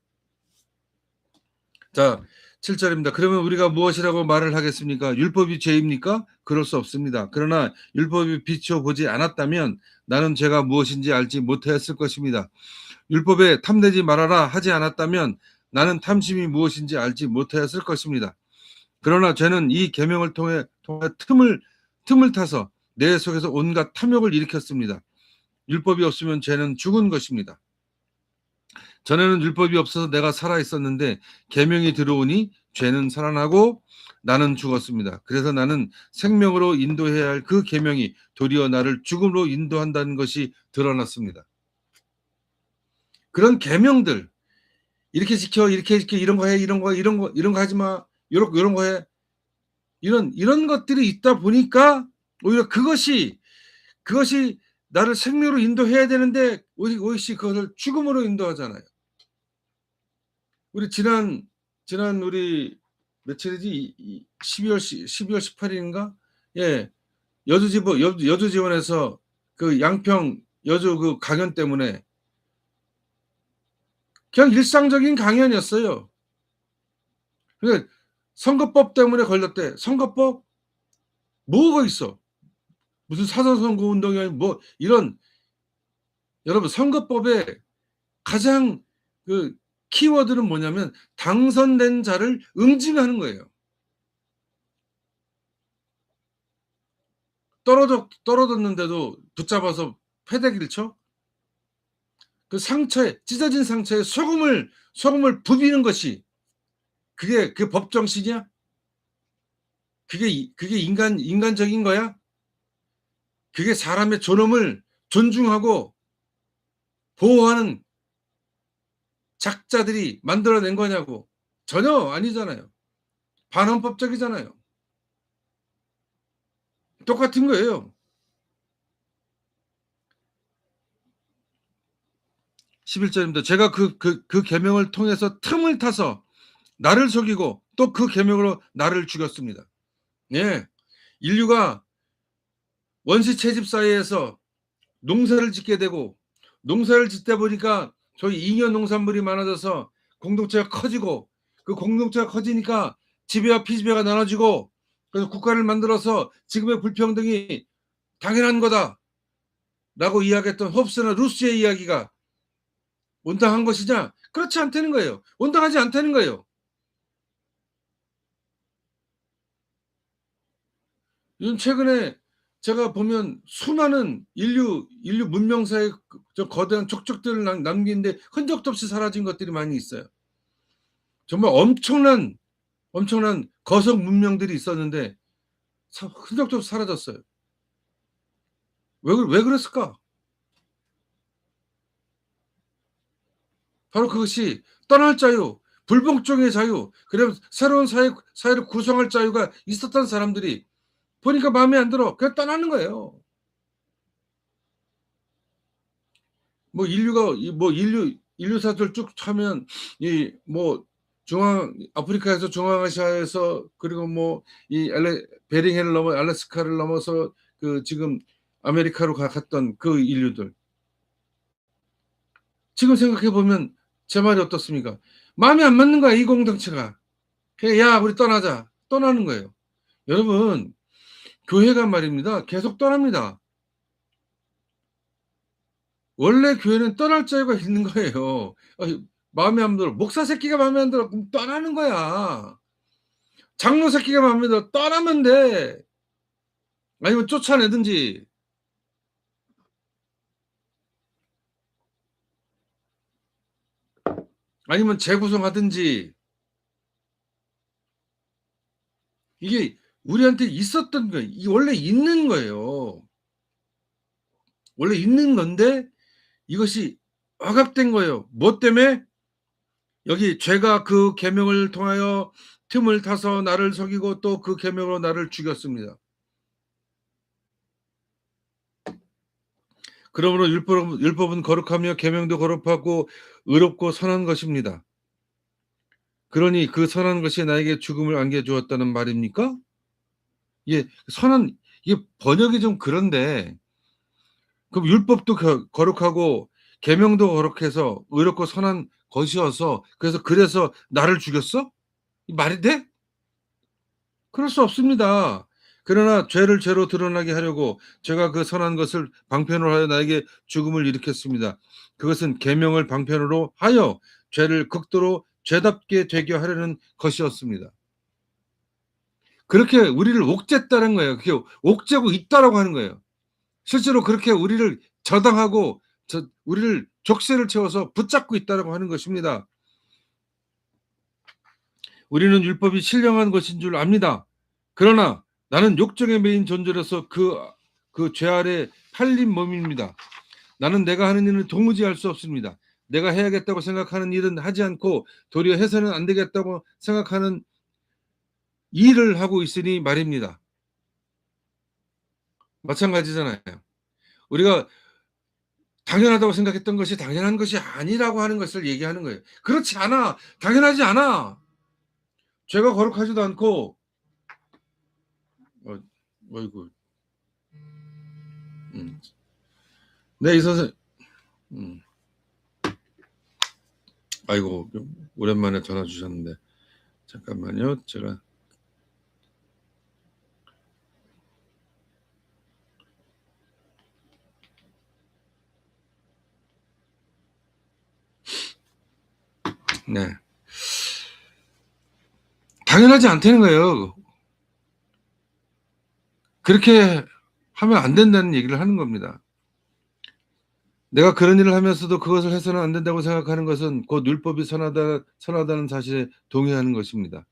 자, 7절입니다. 그러면 우리가 무엇이라고 말을 하겠습니까? 율법이 죄입니까? 그럴 수 없습니다. 그러나 율법이 비춰보지 않았다면 나는 죄가 무엇인지 알지 못하였을 것입니다. 율법에 탐내지 말아라 하지 않았다면 나는 탐심이 무엇인지 알지 못하였을 것입니다. 그러나 죄는 이 계명을 통해 틈을 타서 내 속에서 온갖 탐욕을 일으켰습니다. 율법이 없으면 죄는 죽은 것입니다. 전에는 율법이 없어서 내가 살아 있었는데 계명이 들어오니 죄는 살아나고 나는 죽었습니다. 그래서 나는 생명으로 인도해야 할 그 계명이 도리어 나를 죽음으로 인도한다는 것이 드러났습니다. 그런 계명들, 이렇게 지켜, 이런 거 해, 이런 거 하지 마, 이런 거 해, 이런 것들이 있다 보니까 오히려 그것이 나를 생명으로 인도해야 되는데 오히려 그것을 죽음으로 인도하잖아요. 우리 지난 우리 며칠이지? 12월 18일인가? 예. 여주지원에서 그 양평 여주 그 강연 때문에 그냥 일상적인 강연이었어요. 그러니까 선거법 때문에 걸렸대. 선거법? 뭐가 있어? 무슨 사전선거 운동이 아니고 뭐 이런. 여러분, 선거법에 가장 그 키워드는 뭐냐면 당선된 자를 응징하는 거예요. 떨어졌는데도 붙잡아서 패대기를 쳐? 그 찢어진 상처에 소금을 부비는 것이 그게 법 정신이야? 그게 인간적인 거야? 그게 사람의 존엄을 존중하고 보호하는 작자들이 만들어낸 거냐고. 전혀 아니잖아요. 반헌법적이잖아요. 똑같은 거예요. 11절입니다. 제가 그 계명을 통해서 틈을 타서 나를 속이고 또 그 계명으로 나를 죽였습니다. 예. 인류가 원시 채집 사회에서 농사를 짓게 되고, 농사를 짓다 보니까 저희 잉여 농산물이 많아져서 공동체가 커지고, 그 공동체가 커지니까 지배와 피지배가 나눠지고, 그래서 국가를 만들어서 지금의 불평등이 당연한 거다라고 이야기했던 홉스나 루스의 이야기가 온당한 것이냐? 그렇지 않다는 거예요. 온당하지 않다는 거예요. 요즘 최근에 제가 보면 수많은 인류 문명사의 저 거대한 족적들을 남기는데 흔적도 없이 사라진 것들이 많이 있어요. 정말 엄청난 거성 문명들이 있었는데 흔적도 없이 사라졌어요. 왜 그랬을까? 바로 그것이 떠날 자유, 불복종의 자유, 그리고 새로운 사회를 구성할 자유가 있었던 사람들이 보니까 마음에 안 들어. 그냥 떠나는 거예요. 뭐 인류가 인류사들 쭉 하면 이 뭐 아프리카에서 중앙아시아에서 그리고 뭐 이 베링해를 넘어 알래스카를 넘어서 그 지금 아메리카로 갔던 그 인류들. 지금 생각해 보면 제 말이 어떻습니까? 마음에 안 맞는 거야, 이 공동체가. 그냥 "야, 우리 떠나자." 떠나는 거예요. 여러분, 교회가 말입니다. 계속 떠납니다. 원래 교회는 떠날 자유가 있는 거예요. 마음에 안 들어. 목사 새끼가 마음에 안 들어. 그럼 떠나는 거야. 장로 새끼가 마음에 들어. 떠나면 돼. 아니면 쫓아내든지. 아니면 재구성하든지. 이게 우리한테 있었던 거예요. 이 원래 있는 거예요. 원래 있는 건데 이것이 억압된 거예요. 뭐 때문에? 여기 죄가 그 계명을 통하여 틈을 타서 나를 속이고 또 그 계명으로 나를 죽였습니다. 그러므로 율법은 거룩하며 계명도 거룩하고 의롭고 선한 것입니다. 그러니 그 선한 것이 나에게 죽음을 안겨 주었다는 말입니까? 예, 이게 번역이 좀 그런데, 그럼 율법도 거룩하고 계명도 거룩해서 의롭고 선한 것이어서 그래서 나를 죽였어? 말이 돼? 그럴 수 없습니다. 그러나 죄를 죄로 드러나게 하려고 제가 그 선한 것을 방편으로 하여 나에게 죽음을 일으켰습니다. 그것은 계명을 방편으로 하여 죄를 극도로 죄답게 되게 하려는 것이었습니다. 그렇게 우리를 옥죄했다는 거예요. 그게 옥죄고 있다라고 하는 거예요. 실제로 그렇게 우리를 저당하고 우리를 족쇄를 채워서 붙잡고 있다라고 하는 것입니다. 우리는 율법이 신령한 것인 줄 압니다. 그러나 나는 욕정에 매인 존재로서 그 죄 아래 팔린 몸입니다. 나는 내가 하는 일은 도무지 할 수 없습니다. 내가 해야겠다고 생각하는 일은 하지 않고 도리어 해서는 안 되겠다고 생각하는 일을 하고 있으니 말입니다. 마찬가지잖아요. 우리가 당연하다고 생각했던 것이 당연한 것이 아니라고 하는 것을 얘기하는 거예요. 그렇지 않아. 당연하지 않아. 죄가 거룩하지도 않고 어이구. 네, 이 선생. 아이고, 오랜만에 전화 주셨는데 잠깐만요. 제가 네. 당연하지 않다는 거예요. 그렇게 하면 안 된다는 얘기를 하는 겁니다. 내가 그런 일을 하면서도 그것을 해서는 안 된다고 생각하는 것은 곧 율법이 선하다는 사실에 동의하는 것입니다.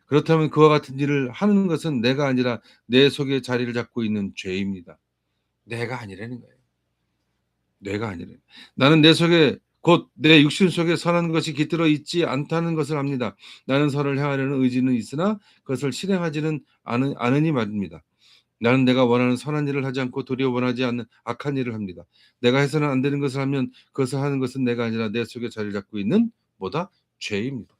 그렇다면 그와 같은 일을 하는 것은 내가 아니라 내 속에 자리를 잡고 있는 죄입니다. 내가 아니라는 거예요. 내가 아니라. 나는 내 속에 곧 내 육신 속에 선한 것이 깃들어 있지 않다는 것을 압니다. 나는 선을 행하려는 의지는 있으나 그것을 실행하지는 않으니 말입니다. 나는 내가 원하는 선한 일을 하지 않고 도리어 원하지 않는 악한 일을 합니다. 내가 해서는 안 되는 것을 하면 그것을 하는 것은 내가 아니라 내 속에 자리를 잡고 있는 죄입니다.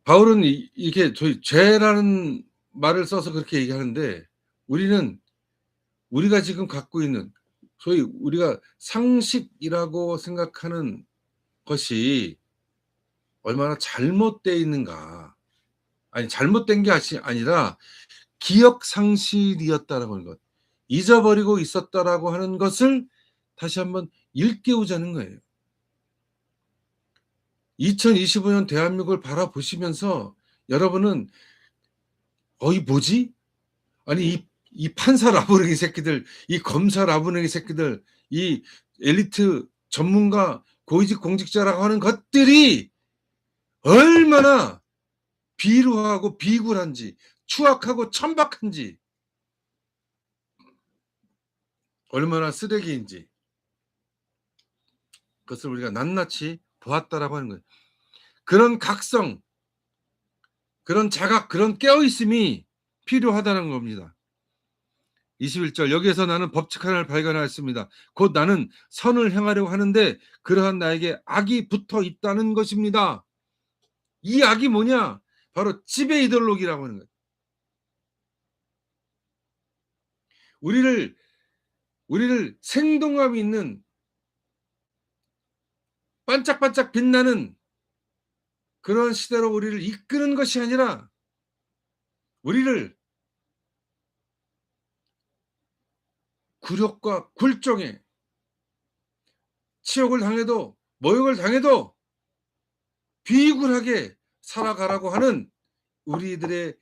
바울은 이게 저희 죄라는 말을 써서 그렇게 얘기하는데, 우리가 지금 갖고 있는 소위 우리가 상식이라고 생각하는 것이 얼마나 잘못되어 있는가. 아니, 잘못된 게 아니라 기억 상실이었다라고 하는 것, 잊어버리고 있었다라고 하는 것을 다시 한번 일깨우자는 거예요. 2025년 대한민국을 바라보시면서 여러분은 이 뭐지? 아니, 이 판사 라부르기 새끼들, 이 검사 라부르기 새끼들, 이 엘리트 전문가 고위직 공직자라고 하는 것들이 얼마나 비루하고 비굴한지, 추악하고 천박한지, 얼마나 쓰레기인지, 그것을 우리가 낱낱이 보았다라고 하는 거예요. 그런 각성, 그런 자각, 그런 깨어있음이 필요하다는 겁니다. 21절, 여기에서 나는 법칙 하나를 발견하였습니다. 곧 나는 선을 행하려고 하는데 그러한 나에게 악이 붙어 있다는 것입니다. 이 악이 뭐냐? 바로 지배 이데올로기라고 하는 거예요. 우리를 생동감 있는 반짝반짝 빛나는 그런 시대로 우리를 이끄는 것이 아니라 우리를 굴욕과 굴종에, 치욕을 당해도 모욕을 당해도 비굴하게 살아가라고 하는 우리들의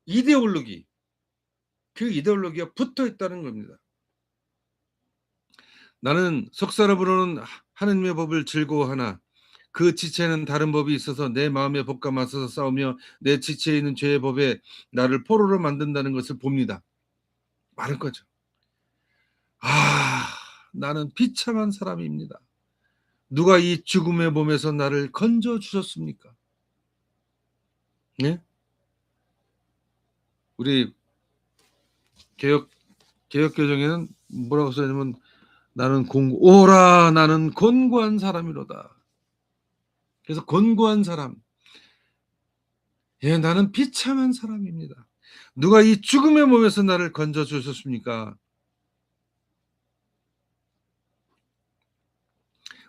이데올로기, 그 이데올로기가 붙어 있다는 겁니다. 나는 속사람으로는 하느님의 법을 즐거워하나 그 지체는 다른 법이 있어서 내 마음의 법과 맞서서 싸우며 내 지체에 있는 죄의 법에 나를 포로로 만든다는 것을 봅니다. 말은 거죠. 나는 비참한 사람입니다. 누가 이 죽음의 몸에서 나를 건져 주셨습니까? 네? 우리 개혁개정에는 뭐라고 써냐면 나는 곤고한 사람이로다. 그래서 곤고한 사람. 나는 비참한 사람입니다. 누가 이 죽음의 몸에서 나를 건져 주셨습니까?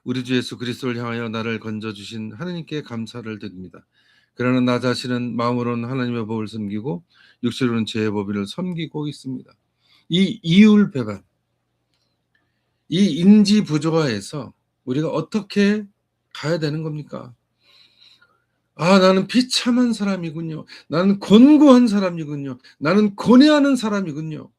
우리 주 예수 그리스도를 향하여 나를 건져 주신 하나님께 감사를 드립니다. 그러나 나 자신은 마음으로는 하나님의 법을 섬기고 육체로는 죄의 법을 섬기고 있습니다. 이 이율 배반, 이 인지 부조화에서 우리가 어떻게 가야 되는 겁니까? 나는 비참한 사람이군요. 나는 곤고한 사람이군요. 나는 고뇌하는 사람이군요.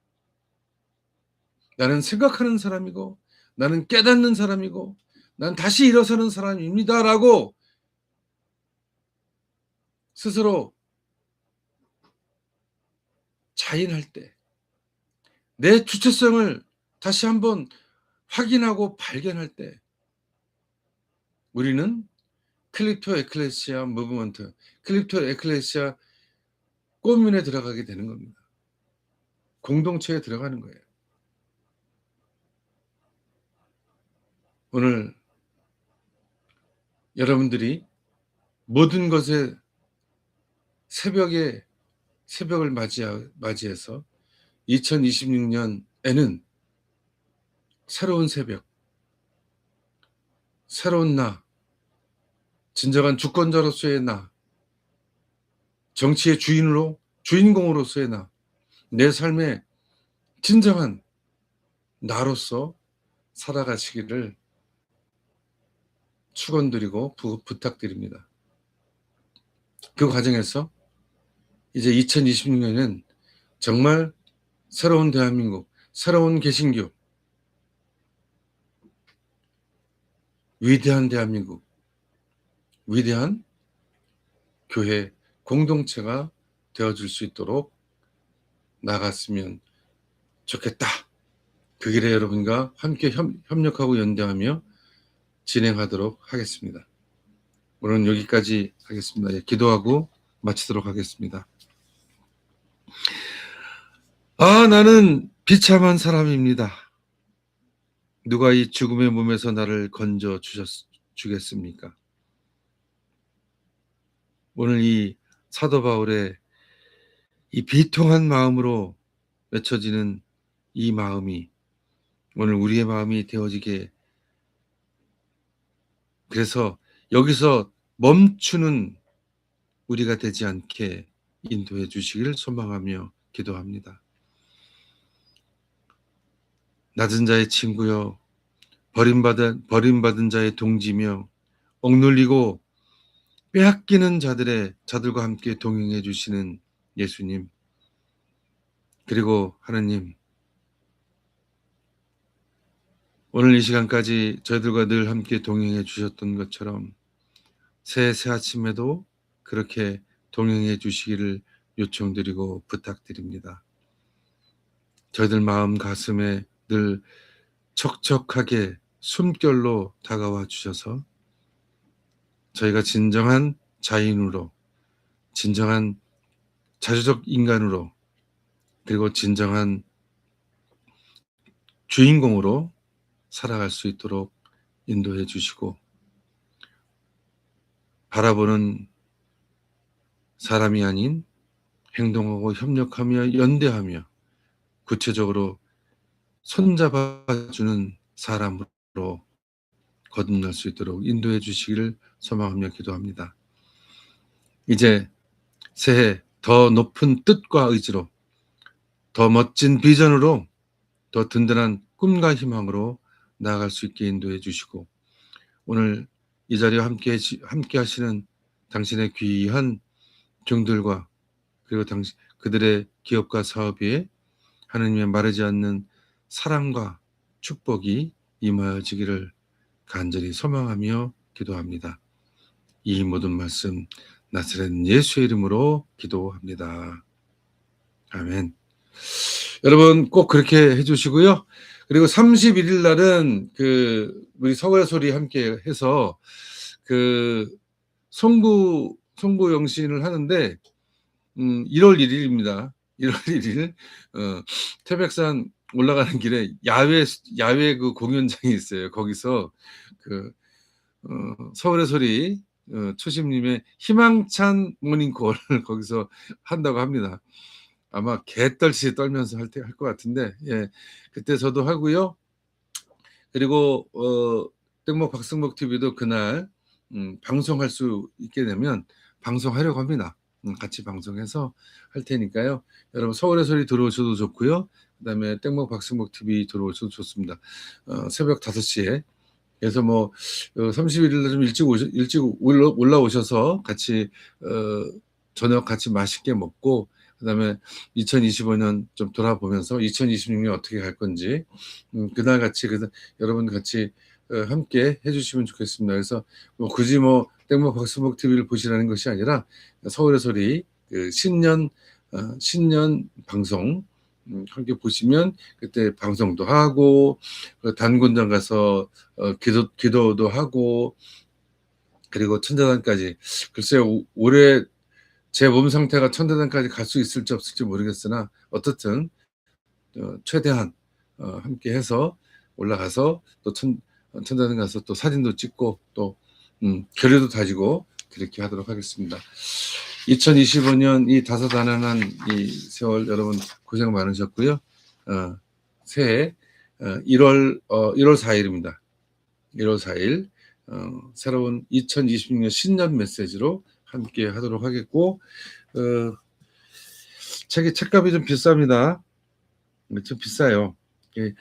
나는 생각하는 사람이고, 나는 깨닫는 사람이고, 난 다시 일어서는 사람입니다라고 스스로 자인할 때, 내 주체성을 다시 한번 확인하고 발견할 때, 우리는 클립토 에클레시아 무브먼트, 클립토 에클레시아 꼬문에 들어가게 되는 겁니다. 공동체에 들어가는 거예요. 오늘 여러분들이 모든 것에 새벽을 맞이해서 2026년에는 새로운 새벽, 새로운 나, 진정한 주권자로서의 나, 정치의 주인공으로서의 나, 내 삶의 진정한 나로서 살아가시기를 축원드리고 부탁드립니다. 그 과정에서 이제 2026년은 정말 새로운 대한민국, 새로운 개신교, 위대한 대한민국, 위대한 교회 공동체가 되어줄 수 있도록 나갔으면 좋겠다. 그 길에 여러분과 함께 협력하고 연대하며 진행하도록 하겠습니다. 오늘은 여기까지 하겠습니다. 기도하고 마치도록 하겠습니다. 나는 비참한 사람입니다. 누가 이 죽음의 몸에서 나를 건져 주겠습니까? 오늘 이 사도 바울의 이 비통한 마음으로 외쳐지는 이 마음이 오늘 우리의 마음이 되어지게, 그래서 여기서 멈추는 우리가 되지 않게 인도해 주시기를 소망하며 기도합니다. 낮은 자의 친구여, 버림받은 자의 동지며, 억눌리고 빼앗기는 자들과 함께 동행해 주시는 예수님, 그리고 하느님, 오늘 이 시간까지 저희들과 늘 함께 동행해 주셨던 것처럼 새 아침에도 그렇게 동행해 주시기를 요청드리고 부탁드립니다. 저희들 마음 가슴에 늘 척척하게 숨결로 다가와 주셔서 저희가 진정한 자인으로, 진정한 자주적 인간으로, 그리고 진정한 주인공으로 살아갈 수 있도록 인도해 주시고, 바라보는 사람이 아닌 행동하고 협력하며 연대하며 구체적으로 손잡아주는 사람으로 거듭날 수 있도록 인도해 주시기를 소망하며 기도합니다. 이제 새해 더 높은 뜻과 의지로, 더 멋진 비전으로, 더 든든한 꿈과 희망으로 나아갈 수 있게 인도해 주시고, 오늘 이 자리에 함께 하시는 당신의 귀한 종들과, 그리고 그들의 기업과 사업에 하느님의 마르지 않는 사랑과 축복이 임하여지기를 간절히 소망하며 기도합니다. 이 모든 말씀 나사렛 예수의 이름으로 기도합니다. 아멘. 여러분 꼭 그렇게 해주시고요. 그리고 31일 날은 우리 서울의 소리 함께 해서 송구 영신을 하는데 1월 1일입니다. 1월 1일 태백산 올라가는 길에 야외 공연장이 있어요. 거기서 서울의 소리 초심님의 희망찬 모닝콜 거기서 한다고 합니다. 아마 개떨듯이 떨면서 할 것 같은데, 예, 그때 저도 하고요. 그리고 땡목 박승복 TV도 그날 방송할 수 있게 되면 방송하려고 합니다. 같이 방송해서 할 테니까요. 여러분 서울의 소리 들어오셔도 좋고요. 그다음에 땡목 박승복 TV 들어오셔도 좋습니다. 새벽 5시에. 그래서 31일 날 좀 일찍 올라오셔서 같이 저녁 같이 맛있게 먹고, 그다음에 2025년 좀 돌아보면서 2026년 어떻게 갈 건지 그날 같이 여러분 같이 함께 해주시면 좋겠습니다. 그래서 굳이 땡목 박수목 TV를 보시라는 것이 아니라 서울의 소리 신년 방송 함께 보시면 그때 방송도 하고 단군장 가서 기도도 하고, 그리고 천자단까지, 글쎄요 올해 제 몸 상태가 천자단까지 갈 수 있을지 없을지 모르겠으나 어떻든 최대한 함께 해서 올라가서 또 천자단 가서 또 사진도 찍고 또 결의도 다지고 그렇게 하도록 하겠습니다. 2025년 이 다사다난한 이 세월 여러분 고생 많으셨고요. 새해 1월 4일입니다. 1월 4일 새로운 2026년 신년 메시지로 함께 하도록 하겠고, 책값이 좀 비쌉니다. 좀 비싸요. 예,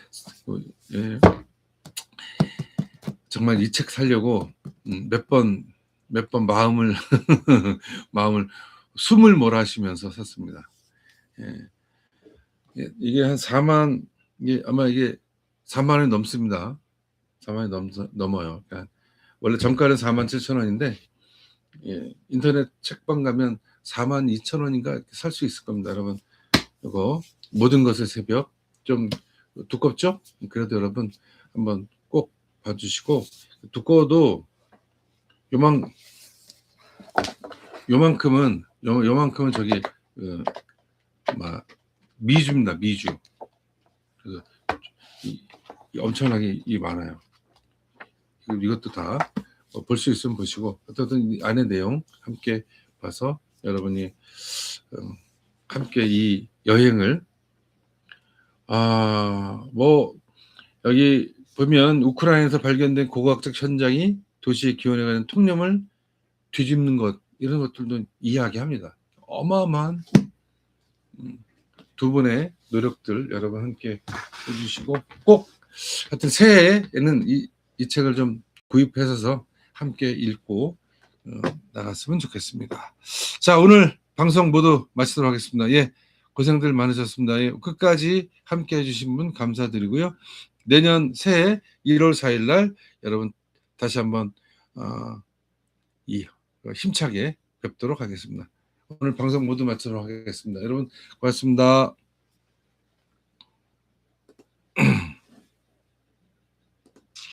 정말 이 책 사려고 몇 번 마음을 숨을 몰아쉬면서 샀습니다. 이게 한 4만, 아마 이게 4만 원이 넘습니다. 4만 원이 넘어요. 그러니까 원래 정가는 4만 7천 원인데 인터넷 책방 가면 4만 2천 원인가 살 수 있을 겁니다. 여러분 이거 모든 것의 새벽 좀 두껍죠? 그래도 여러분 한번 꼭 봐주시고, 두꺼워도 요만큼은 저기 미주입니다. 미주. 그래서 엄청나게 많아요. 이것도 다 볼 수 있으면 보시고 어떻든 안의 내용 함께 와서 여러분이 함께 이 여행을 뭐 여기 보면 우크라이나에서 발견된 고고학적 현장이 도시의 기원에 관한 통념을 뒤집는 것, 이런 것들도 이야기합니다. 어마어마한 두 분의 노력들 여러분 함께 해주시고, 꼭 하여튼 새해에는 이 책을 좀 구입해서 함께 읽고 나갔으면 좋겠습니다. 자, 오늘 방송 모두 마치도록 하겠습니다. 예, 고생들 많으셨습니다. 예, 끝까지 함께 해주신 분 감사드리고요. 내년 새해 1월 4일 날 여러분 다시 한번 힘차게 뵙도록 하겠습니다. 오늘 방송 모두 마치도록 하겠습니다. 여러분 고맙습니다.